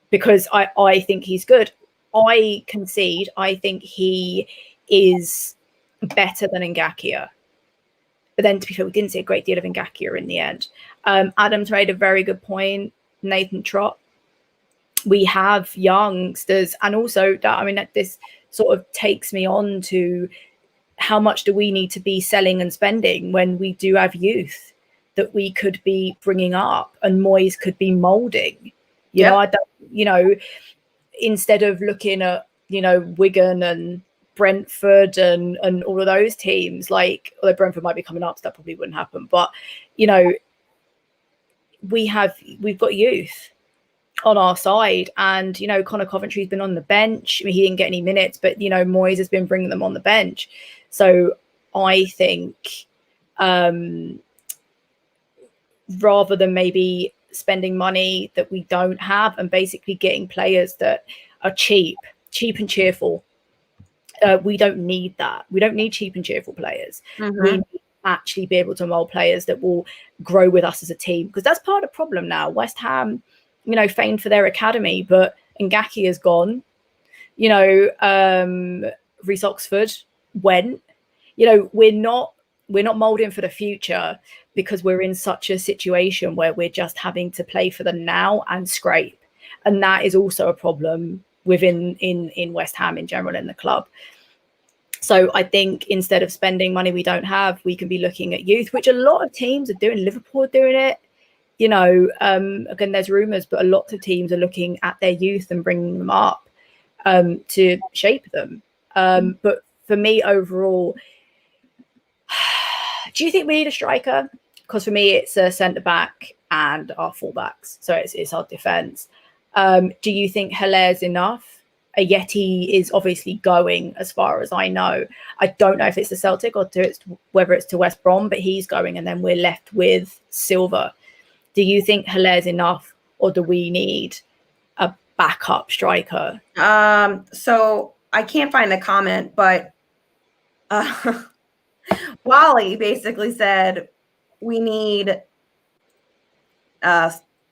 because I think he's good. I concede, I think he is better than Ngakia. But then, to be fair, we didn't see a great deal of Ngakia in the end. Adam's made a very good point. Nathan Trott. We have youngsters, and also that, I mean, this sort of takes me on to how much do we need to be selling and spending when we do have youth that we could be bringing up and Moyes could be molding. You know, I don't, you know, instead of looking at, you know, Wigan and Brentford and all of those teams, like, although Brentford might be coming up, so that probably wouldn't happen. But, you know, we've got youth on our side, and, you know, Connor Coventry's been on the bench. I mean, he didn't get any minutes, but, you know, Moyes has been bringing them on the bench. So I think rather than maybe spending money that we don't have and basically getting players that are cheap and cheerful, we don't need that. We don't need cheap and cheerful players. Mm-hmm. We need to actually be able to mold players that will grow with us as a team, because that's part of the problem now. West Ham, you know, famed for their academy, but Ngakia is gone. You know, Reece Oxford went. You know, we're not molding for the future because we're in such a situation where we're just having to play for the now and scrape, and that is also a problem within in West Ham in general, in the club. So I think instead of spending money we don't have, we can be looking at youth, which a lot of teams are doing. Liverpool are doing it. You know, again, there's rumours, but a lot of teams are looking at their youth and bringing them up to shape them. But for me, overall, do you think we need a striker? Because for me, it's a centre-back and our fullbacks. So it's our defence. Do you think Hilaire's enough? Yeti is obviously going, as far as I know. I don't know if it's to Celtic or whether it's to West Brom, but he's going, and then we're left with Silva. Do you think Hilaire's enough, or do we need a backup striker? So I can't find the comment, but Wally basically said we need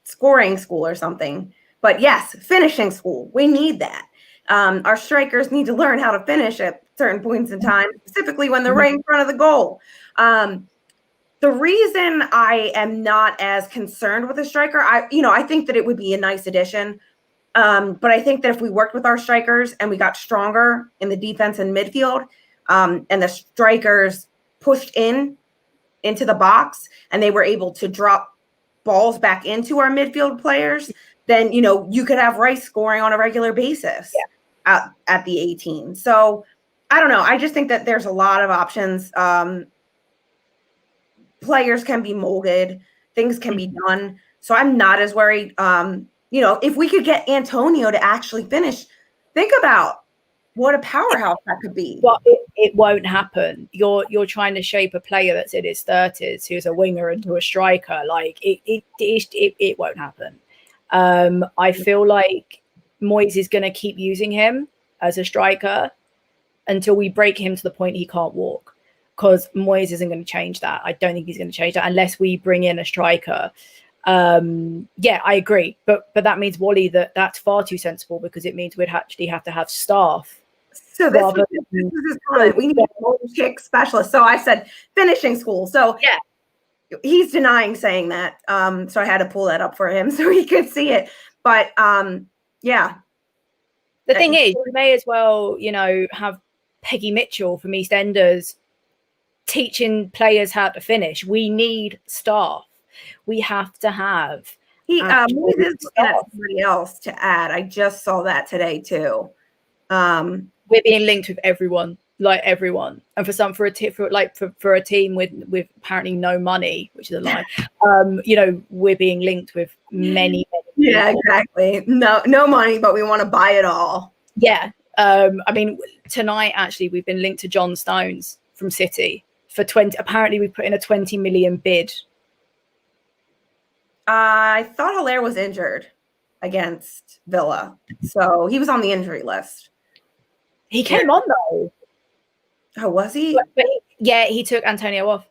scoring school or something. But yes, finishing school. We need that. Our strikers need to learn how to finish it. certain points in time, specifically when they're right in front of the goal. The reason I am not as concerned with a striker, I think that it would be a nice addition. But I think that if we worked with our strikers and we got stronger in the defense and midfield, and the strikers pushed into the box and they were able to drop balls back into our midfield players, then, you could have Rice scoring on a regular basis at the 18. So I don't know. I just think that there's a lot of options. Players can be molded, things can be done. So I'm not as worried. If we could get Antonio to actually finish, think about what a powerhouse that could be. But it won't happen. You're trying to shape a player that's in his 30s who's a winger into a striker. Like it won't happen. I feel like Moyes is going to keep using him as a striker until we break him to the point he can't walk. Because Moyes isn't going to change that. I don't think he's going to change that unless we bring in a striker. I agree, but that means, Wally, that's far too sensible, because it means we'd actually have to have staff. So this is his comment. We need a kick specialist. So I said finishing school. So yeah, he's denying saying that. So I had to pull that up for him so he could see it. But yeah. The thing is, we may as well, have Peggy Mitchell from EastEnders teaching players how to finish. We need staff. We have to have. He is looking at somebody else to add. I just saw that today too. We're being linked with everyone, and for a team with apparently no money, which is a lie. We're being linked with many people. Yeah, exactly. No money, but we want to buy it all. Yeah. Tonight actually we've been linked to John Stones from City for 20. Apparently we put in a 20 million bid. I thought Hilaire was injured against Villa, so he was on the injury list. He came on though. Oh, was he? He took Antonio off.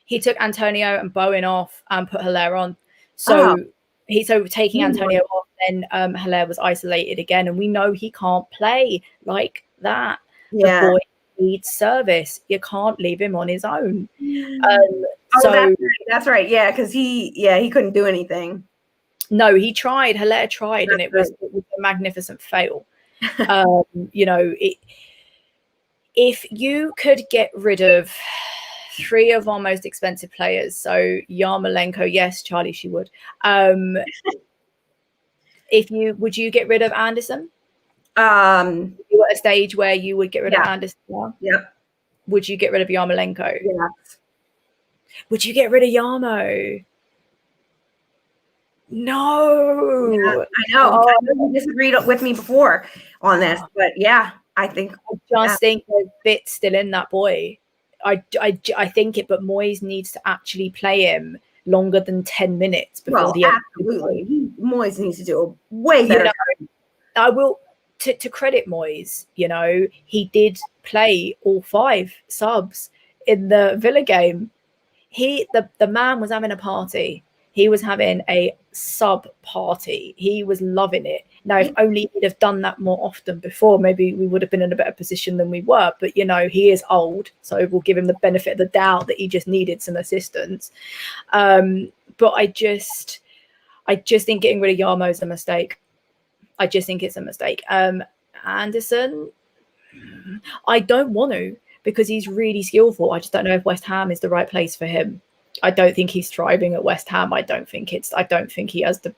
He took Antonio and Bowen off and put Hilaire on. So taking Antonio off, then Hilaire was isolated again, and we know he can't play like that. Yeah. The boy needs service. You can't leave him on his own. That's right. Yeah, because he couldn't do anything. No, he tried. Hilaire tried, and it was a magnificent fail. If you could get rid of 3 of our most expensive players, so Yarmolenko, yes, Charlie, she would. Would you get rid of Anderson? You were at a stage where you would get rid of Anderson. Yep. Would you get rid of Yarmolenko? Yes. Would you get rid of Yarmo? No. Yeah, I know. I know you disagreed with me before on this, but yeah, I think think there's bits still in that boy. I think it, but Moyes needs to actually play him longer than 10 minutes before the end. Absolutely. Moyes needs to do a way better. I will to credit Moyes, he did play all 5 subs in the Villa game. The man was having a party. He was having a sub party. He was loving it. Now, if only he'd have done that more often before, maybe we would have been in a better position than we were. But, he is old, so we'll give him the benefit of the doubt that he just needed some assistance. But I just think getting rid of Yarmo is a mistake. I just think it's a mistake. Anderson, I don't want to, because he's really skillful. I just don't know if West Ham is the right place for him. I don't think he's thriving at West Ham. I don't think he has the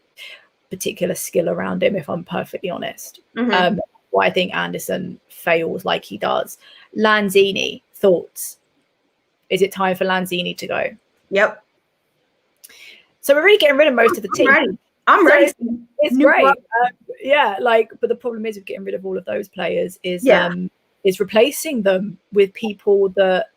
particular skill around him, if I'm perfectly honest. Mm-hmm. Why I think Anderson fails like he does. Lanzini, thoughts? Is it time for Lanzini to go? Yep. So we're really getting rid of most of the team. I'm ready. It's great. But the problem is with getting rid of all of those players is replacing them with people that.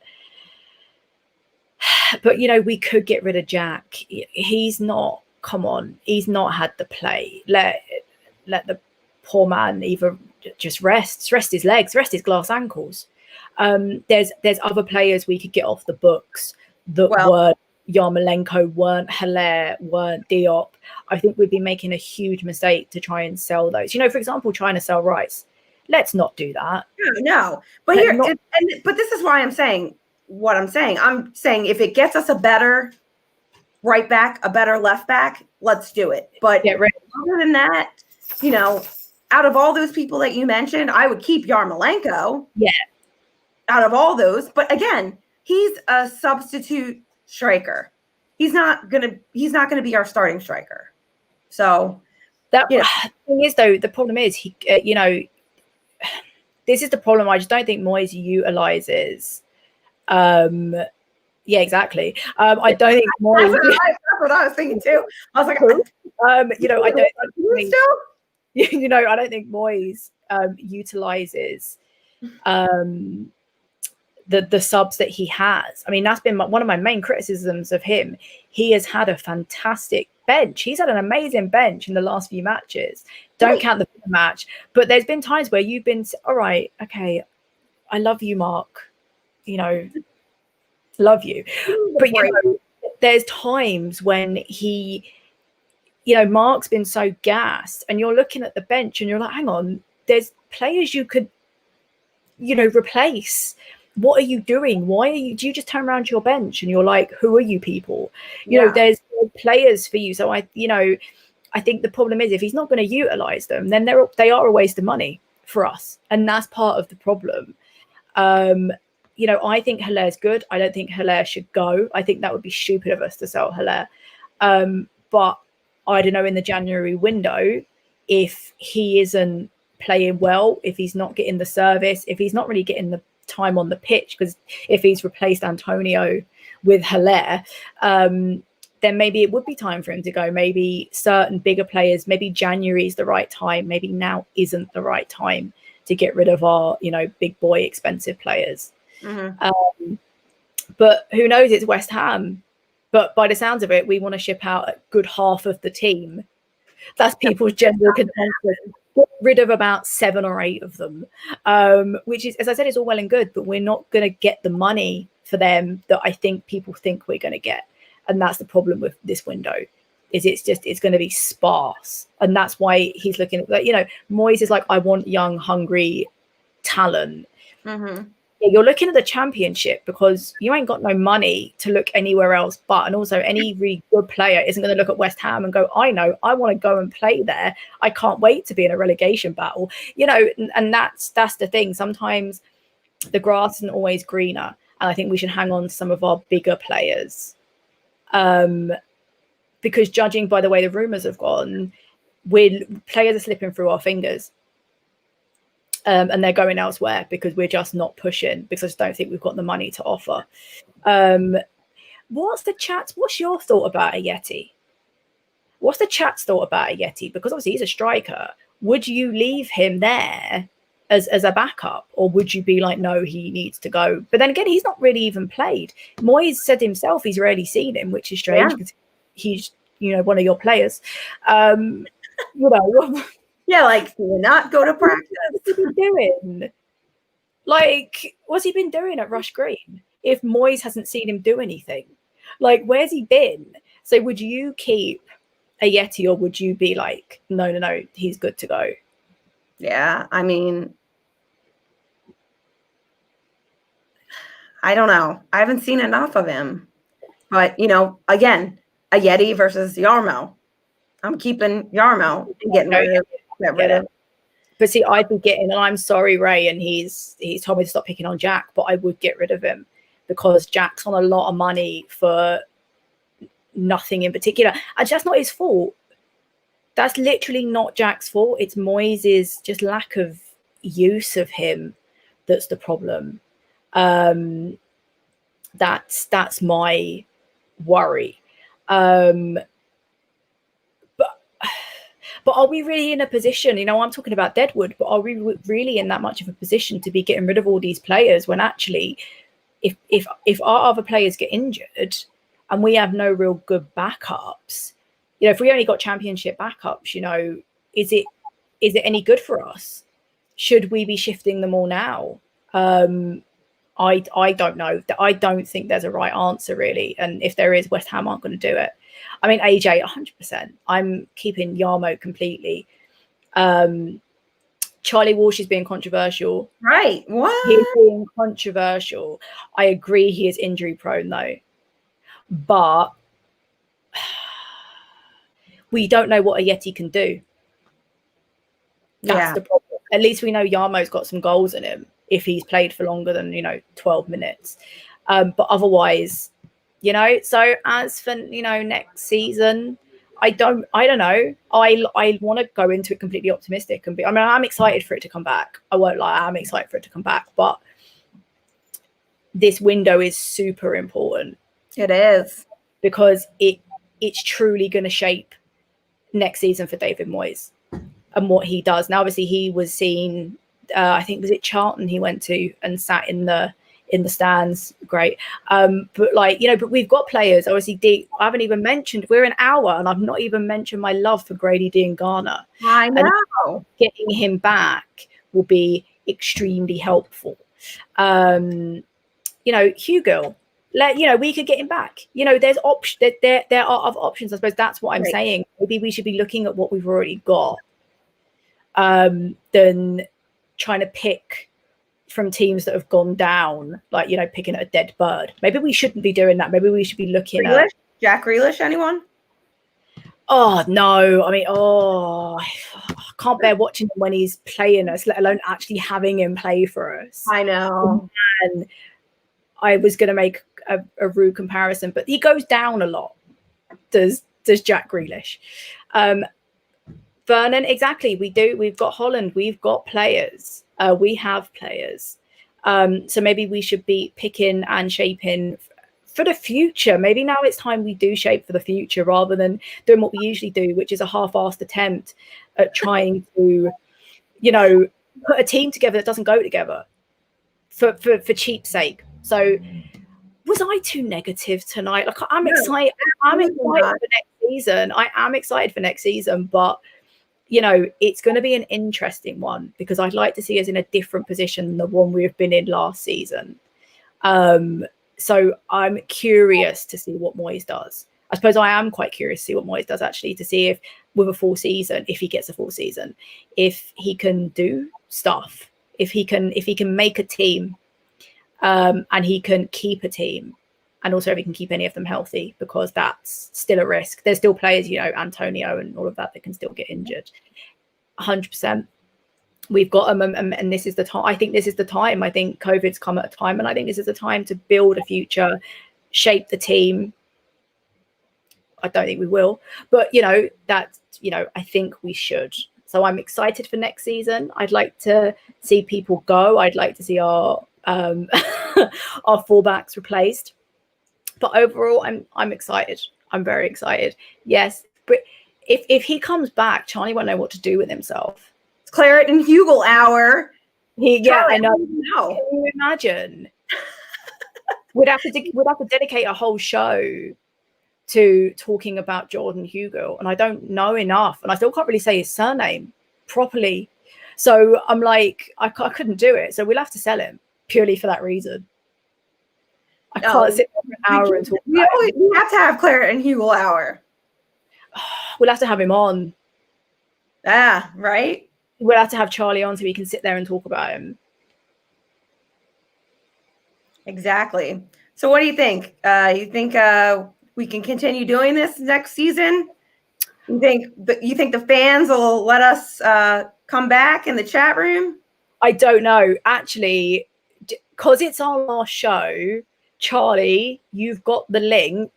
But we could get rid of Jack. He's not. Come on, he's not had the play. Let the poor man either just rest his legs, rest his glass ankles. There's other players we could get off the books that weren't Yarmolenko, weren't Hilaire, weren't Diop. I think we'd be making a huge mistake to try and sell those. For example, trying to sell Rice. Let's not do that. No. But but this is why I'm saying what I'm saying. I'm saying if it gets us a better right back, a better left back, let's do it. But other than that, you know, out of all those people that you mentioned, I would keep Yarmolenko. Yeah. Out of all those, but again, he's a substitute striker. He's not gonna be our starting striker. So that thing is, though, the problem is he, you know, this is the problem. I just don't think Moyes utilizes. Yeah, exactly. I don't think Moyes. That's what I was thinking too. I was like, you know, I don't. You know, I don't think Moyes utilizes the subs that he has. I mean, that's been one of my main criticisms of him. He has had a fantastic bench. He's had an amazing bench in the last few matches. Don't count the match, but there's been times where you've been, all right, okay, I love you, Mark. You know, love you. But you know, there's times when he, you know, Mark's been so gassed, and you're looking at the bench and you're like, hang on, there's players you could, you know, replace. What are you doing? Why are you, do you just turn around to your bench and you're like, who are you people? You know, there's players for you. So you know, I think the problem is if he's not going to utilize them, then they are a waste of money for us. And that's part of the problem. You know, I think Hilaire's good. I don't think Hilaire should go. I think that would be stupid of us to sell Hilaire. But I don't know, in the January window, if he isn't playing well, if he's not getting the service, if he's not really getting the time on the pitch, because if he's replaced Antonio with Hilaire, then maybe it would be time for him to go. Maybe certain bigger players, maybe January is the right time. Maybe now isn't the right time to get rid of our, you know, big boy expensive players. But who knows? It's West Ham. But by the sounds of it, we want to ship out a good half of the team. That's people's general consensus. Get rid of about 7 or 8 of them, which is, as I said, is all well and good, but we're not going to get the money for them that I think people think we're going to get. And that's the problem with this window, is it's going to be sparse. And that's why he's looking at, like, you know, Moyes is like, I want young, hungry talent. You're looking at the Championship because you ain't got no money to look anywhere else but, and also any really good player isn't going to look at West Ham and go, I know, I want to go and play there. I can't wait to be in a relegation battle, you know. And that's the thing. Sometimes the grass isn't always greener, and I think we should hang on to some of our bigger players, because judging by the way the rumours have gone, players are slipping through our fingers. And they're going elsewhere because we're just not pushing, because I just don't think we've got the money to offer. What's your thought about Ajeti? What's the chat's thought about Ajeti? Because obviously he's a striker. Would you leave him there as a backup, or would you be like, no, he needs to go? But then again, he's not really even played. Moyes said himself he's rarely seen him, which is strange because he's, you know, one of your players. You know. Yeah, like, do you not go to practice? What's he been doing? Like, what's he been doing at Rush Green if Moyes hasn't seen him do anything? Like, where's he been? So would you keep Ajeti, or would you be like, no, he's good to go? Yeah, I mean, I don't know. I haven't seen enough of him. But, you know, again, Ajeti versus Yarmo. I'm keeping Yarmo and getting rid of. But see, I'd be getting, and I'm sorry, Ray, and he's told me to stop picking on Jack, but I would get rid of him because Jack's on a lot of money for nothing in particular. And that's not his fault. That's literally not Jack's fault. It's Moyes' just lack of use of him that's the problem. That's my worry. But are we really in a position, you know, I'm talking about Deadwood, but are we really in that much of a position to be getting rid of all these players when actually if our other players get injured and we have no real good backups, you know, if we only got Championship backups, you know, is it any good for us? Should we be shifting them all now? I don't know. I don't think there's a right answer, really. And if there is, West Ham aren't going to do it. I mean, AJ, 100%. I'm keeping Yarmo completely. Charlie Walsh is being controversial. Right. What? He's being controversial. I agree he is injury prone though. But we don't know what a Yeti can do. That's the problem. At least we know Yarmo's got some goals in him if he's played for longer than, 12 minutes. But otherwise, so as for, next season, I don't know. I want to go into it completely optimistic and I'm excited for it to come back. I won't lie, I'm excited for it to come back, but this window is super important. It is. Because it's truly going to shape next season for David Moyes and what he does. Now, obviously, he was seen, I think, was it Charlton he went to and sat in the stands. Great. But but we've got players, obviously, I haven't even mentioned, we're an hour and I've not even mentioned my love for Grady Diangana. I know. And getting him back will be extremely helpful. Hugo, we could get him back. There's there are other options. I suppose that's what I'm saying. Maybe we should be looking at what we've already got than trying to pick from teams that have gone down, picking at a dead bird. Maybe we shouldn't be doing that. Maybe we should be looking at Jack Grealish, anyone? Oh no, I can't bear watching him when he's playing us, let alone actually having him play for us. I know. And I was going to make a rude comparison, but he goes down a lot. Does Jack Grealish? Vernon, exactly. We do. We've got Holland. We've got players. We have players. So maybe we should be picking and shaping for the future. Maybe now it's time we do shape for the future rather than doing what we usually do, which is a half-assed attempt at trying to, put a team together that doesn't go together for cheap sake. So was I too negative tonight? I'm excited. I'm excited for next season. I am excited for next season, but it's going to be an interesting one because I'd like to see us in a different position than the one we've been in last season. So I'm curious to see what Moyes does. I suppose I am quite curious to see what Moyes does actually, to see if with a full season, if he gets a full season, if he can do stuff, if he can make a team, and he can keep a team, and also if he can keep any of them healthy, because that's still a risk. There's still players, Antonio and all of that can still get injured. 100%. We've got them, and this is the time. I think this is the time. I think COVID's come at a time, and I think this is the time to build a future, shape the team. I don't think we will, but I think we should. So I'm excited for next season. I'd like to see people go. I'd like to see our our fullbacks replaced. But overall, I'm excited. I'm very excited. Yes, but if he comes back, Charlie won't know what to do with himself. Claret and Hugel hour. I know. Can you imagine? we'd have to dedicate a whole show to talking about Jordan Hugo, and I don't know enough, and I still can't really say his surname properly. So I'm like, I couldn't do it. So we'll have to sell him purely for that reason. I can't sit there for an hour and talk. We have to have Claret and Hugel hour. We'll have to have him on. Ah, right. We'll have to have Charlie on so we can sit there and talk about him. Exactly. So what do you think? You think we can continue doing this next season? You think the fans will let us come back in the chat room? I don't know. Actually, because it's our last show, Charlie, you've got the link.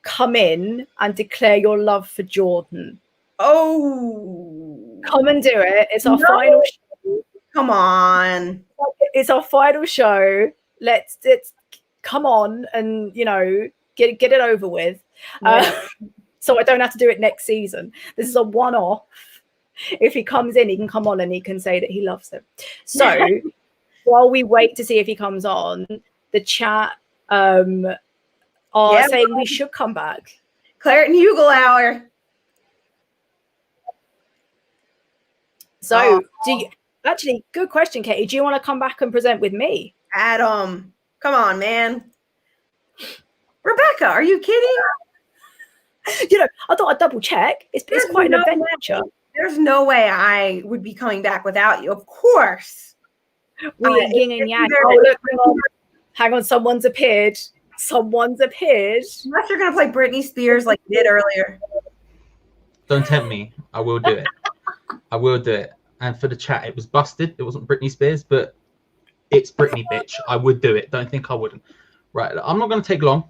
Come in and declare your love for Jordan. Oh, come and do it. It's our final show. Come on. It's our final show. Let's come on and, get it over with. Yeah. So I don't have to do it next season. This is a one-off. If he comes in, he can come on and he can say that he loves him. So while we wait to see if he comes on, the chat are saying we should come back. Claret and Hugel hour. So actually, good question, Katie. Do you want to come back and present with me? Adam, come on, man. Rebecca, are you kidding? I thought I'd double check. It's quite an adventure. there's no way I would be coming back without you. Of course. We are yin and yang. Oh, look, hang on. Someone's appeared. Unless you're going to play Britney Spears like you did earlier. Don't tempt me. I will do it. I will do it. And for the chat, it was busted. It wasn't Britney Spears, but it's Britney, bitch. I would do it. Don't think I wouldn't. Right. I'm not going to take long.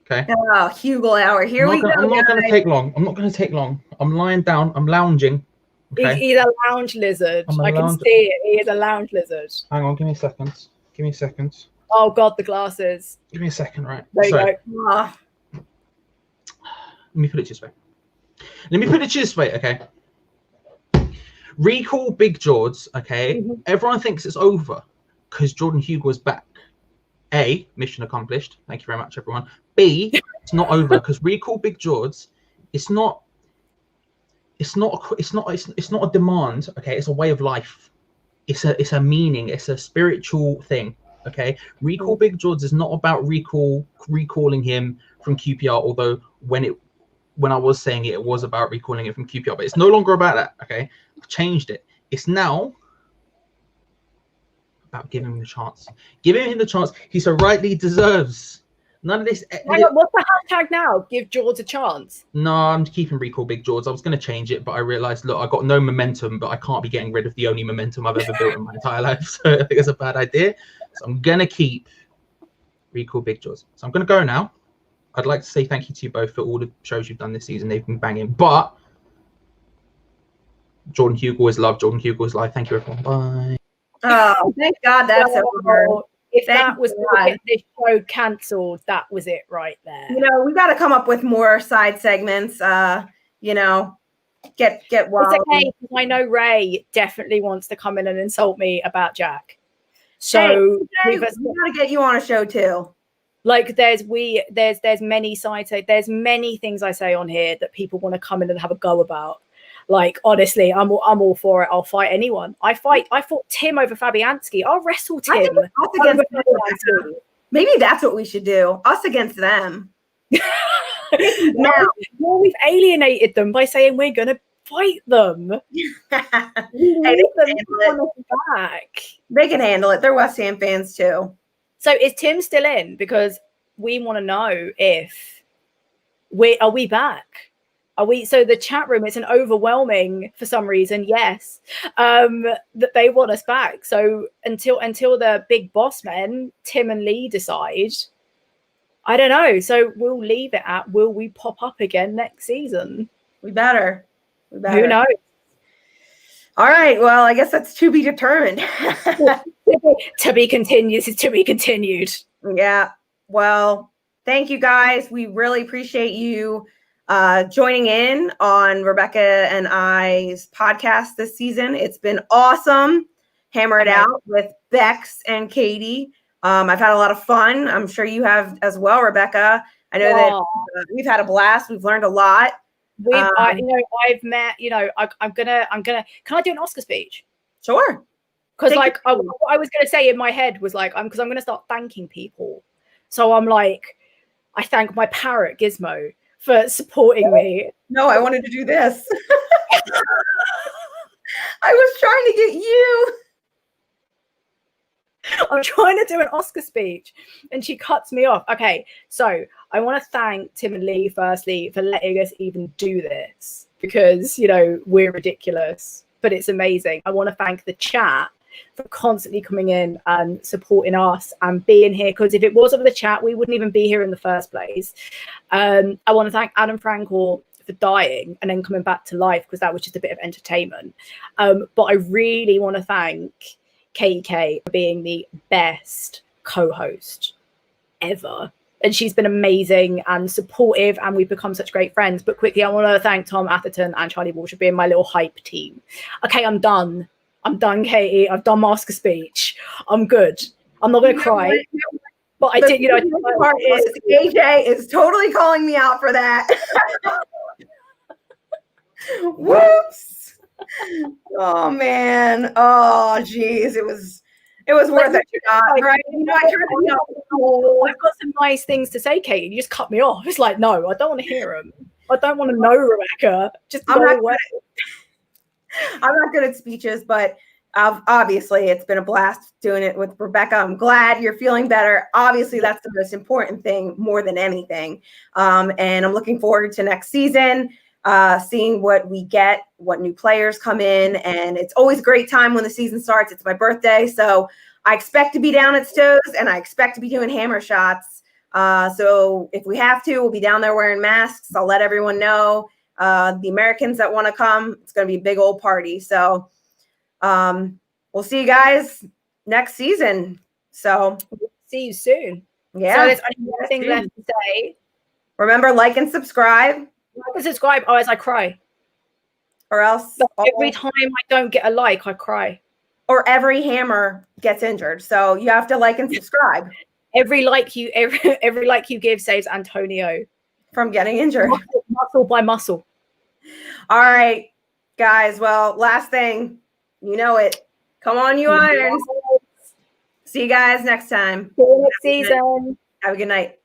Okay. Oh, Hugel hour. Here we go. I'm not going to take long. I'm lying down. I'm lounging. Okay? He's a lounge lizard. I can see it. He is a lounge lizard. Hang on. Give me a second. Oh, God, the glasses. Give me a second, right? There you go. Let me put it this way. Okay. Recall Big George. Okay. Mm-hmm. Everyone thinks it's over because Jordan Hugo is back. A, mission accomplished. Thank you very much, everyone. B, it's not over because Recall Big George. It's not a demand. Okay, it's a way of life. It's a meaning. It's a spiritual thing. Okay, Recall Big George is not about recalling him from QPR. Although when I was saying it was about recalling it from QPR, but it's no longer about that. Okay, I've changed it. It's now about giving him the chance. Giving him the chance he so rightly deserves. None of this. Hang on, what's the hashtag now? Give George a chance. No, I'm keeping Recall Big George. I was going to change it, but I realized, look, I got no momentum, but I can't be getting rid of the only momentum I've ever built in my entire life. So I think it's a bad idea. So I'm going to keep Recall Big George. So I'm going to go now. I'd like to say thank you to you both for all the shows you've done this season. They've been banging. But Jordan Hugo is love. Jordan Hugo is life. Thank you, everyone. Bye. Oh, thank God that's over. If that was to get this show cancelled, that was it right there. You know, we got to come up with more side segments. You know, get wild. It's okay, because I know Ray definitely wants to come in and insult me about Jack. So we got to get you on a show too. Like there's many sides. There's many things I say on here that people want to come in and have a go about. Like, honestly, I'm all for it. I'll fight anyone. I fought Tim over Fabianski. I'll wrestle Tim. Maybe that's what we should do. Us against them. No, we've alienated them by saying we're going to fight them. They can handle it. They're West Ham fans too. So is Tim still in? Because we want to know if are we back? Are we? So the chat room, it's an overwhelming for some reason. Yes, that they want us back. So until the big boss men, Tim and Lee, decide, I don't know. So we'll leave it at, will we pop up again next season? We better. Who knows? All right. Well, I guess that's to be determined. To be continued is to be continued. Yeah. Well, thank you guys. We really appreciate you joining in on Rebecca and I's podcast this season. It's been awesome. Hammer it out with Becks and Katie. I've had a lot of fun. I'm sure you have as well, Rebecca. I know that we've had a blast. We've learned a lot. I've met. I'm gonna. Can I do an Oscar speech? Sure. Because what I was gonna say in my head was like, I'm gonna start thanking people. So I'm like, I thank my parrot Gizmo for supporting me. No, I wanted to do this. I was trying to get you. I'm trying to do an Oscar speech and she cuts me off. Okay, so I want to thank Tim and Lee firstly for letting us even do this, because we're ridiculous, but it's amazing. I want to thank the chat for constantly coming in and supporting us and being here, because if it wasn't for the chat, we wouldn't even be here in the first place. I want to thank Adam Frankel for dying and then coming back to life, because that was just a bit of entertainment. But I really want to thank KK for being the best co-host ever. And she's been amazing and supportive, and we've become such great friends. But quickly, I want to thank Tom Atherton and Charlie Walsh for being my little hype team. Okay, I'm done, Katie. I've done my Oscar speech. I'm good. I'm not going to cry. But I did, AJ is totally calling me out for that. Whoops. Oh man. Oh geez. It was worth it. Right? I've got some nice things to say, Katie. You just cut me off. It's like, no, I don't want to hear them. I don't want to know, Rebecca. Just go away. I'm not good at speeches, but obviously it's been a blast doing it with Rebecca. I'm glad you're feeling better. Obviously, that's the most important thing more than anything. And I'm looking forward to next season, seeing what we get, what new players come in. And it's always a great time when the season starts. It's my birthday. So I expect to be down at Stowe's and I expect to be doing hammer shots. So if we have to, we'll be down there wearing masks. I'll let everyone know. The Americans that want to come, it's going to be a big old party. So we'll see you guys next season. So see you soon. Yeah. So there's only one thing left to say. Remember, like and subscribe. Like and subscribe, otherwise I cry. Or else every time I don't get a like, I cry. Or every hammer gets injured. So you have to like and subscribe. every like you give saves Antonio from getting injured. Muscle by muscle. All right, guys. Well, last thing, you know it. Come on, you Irons. See you guys next time. See you next season. Have a good night.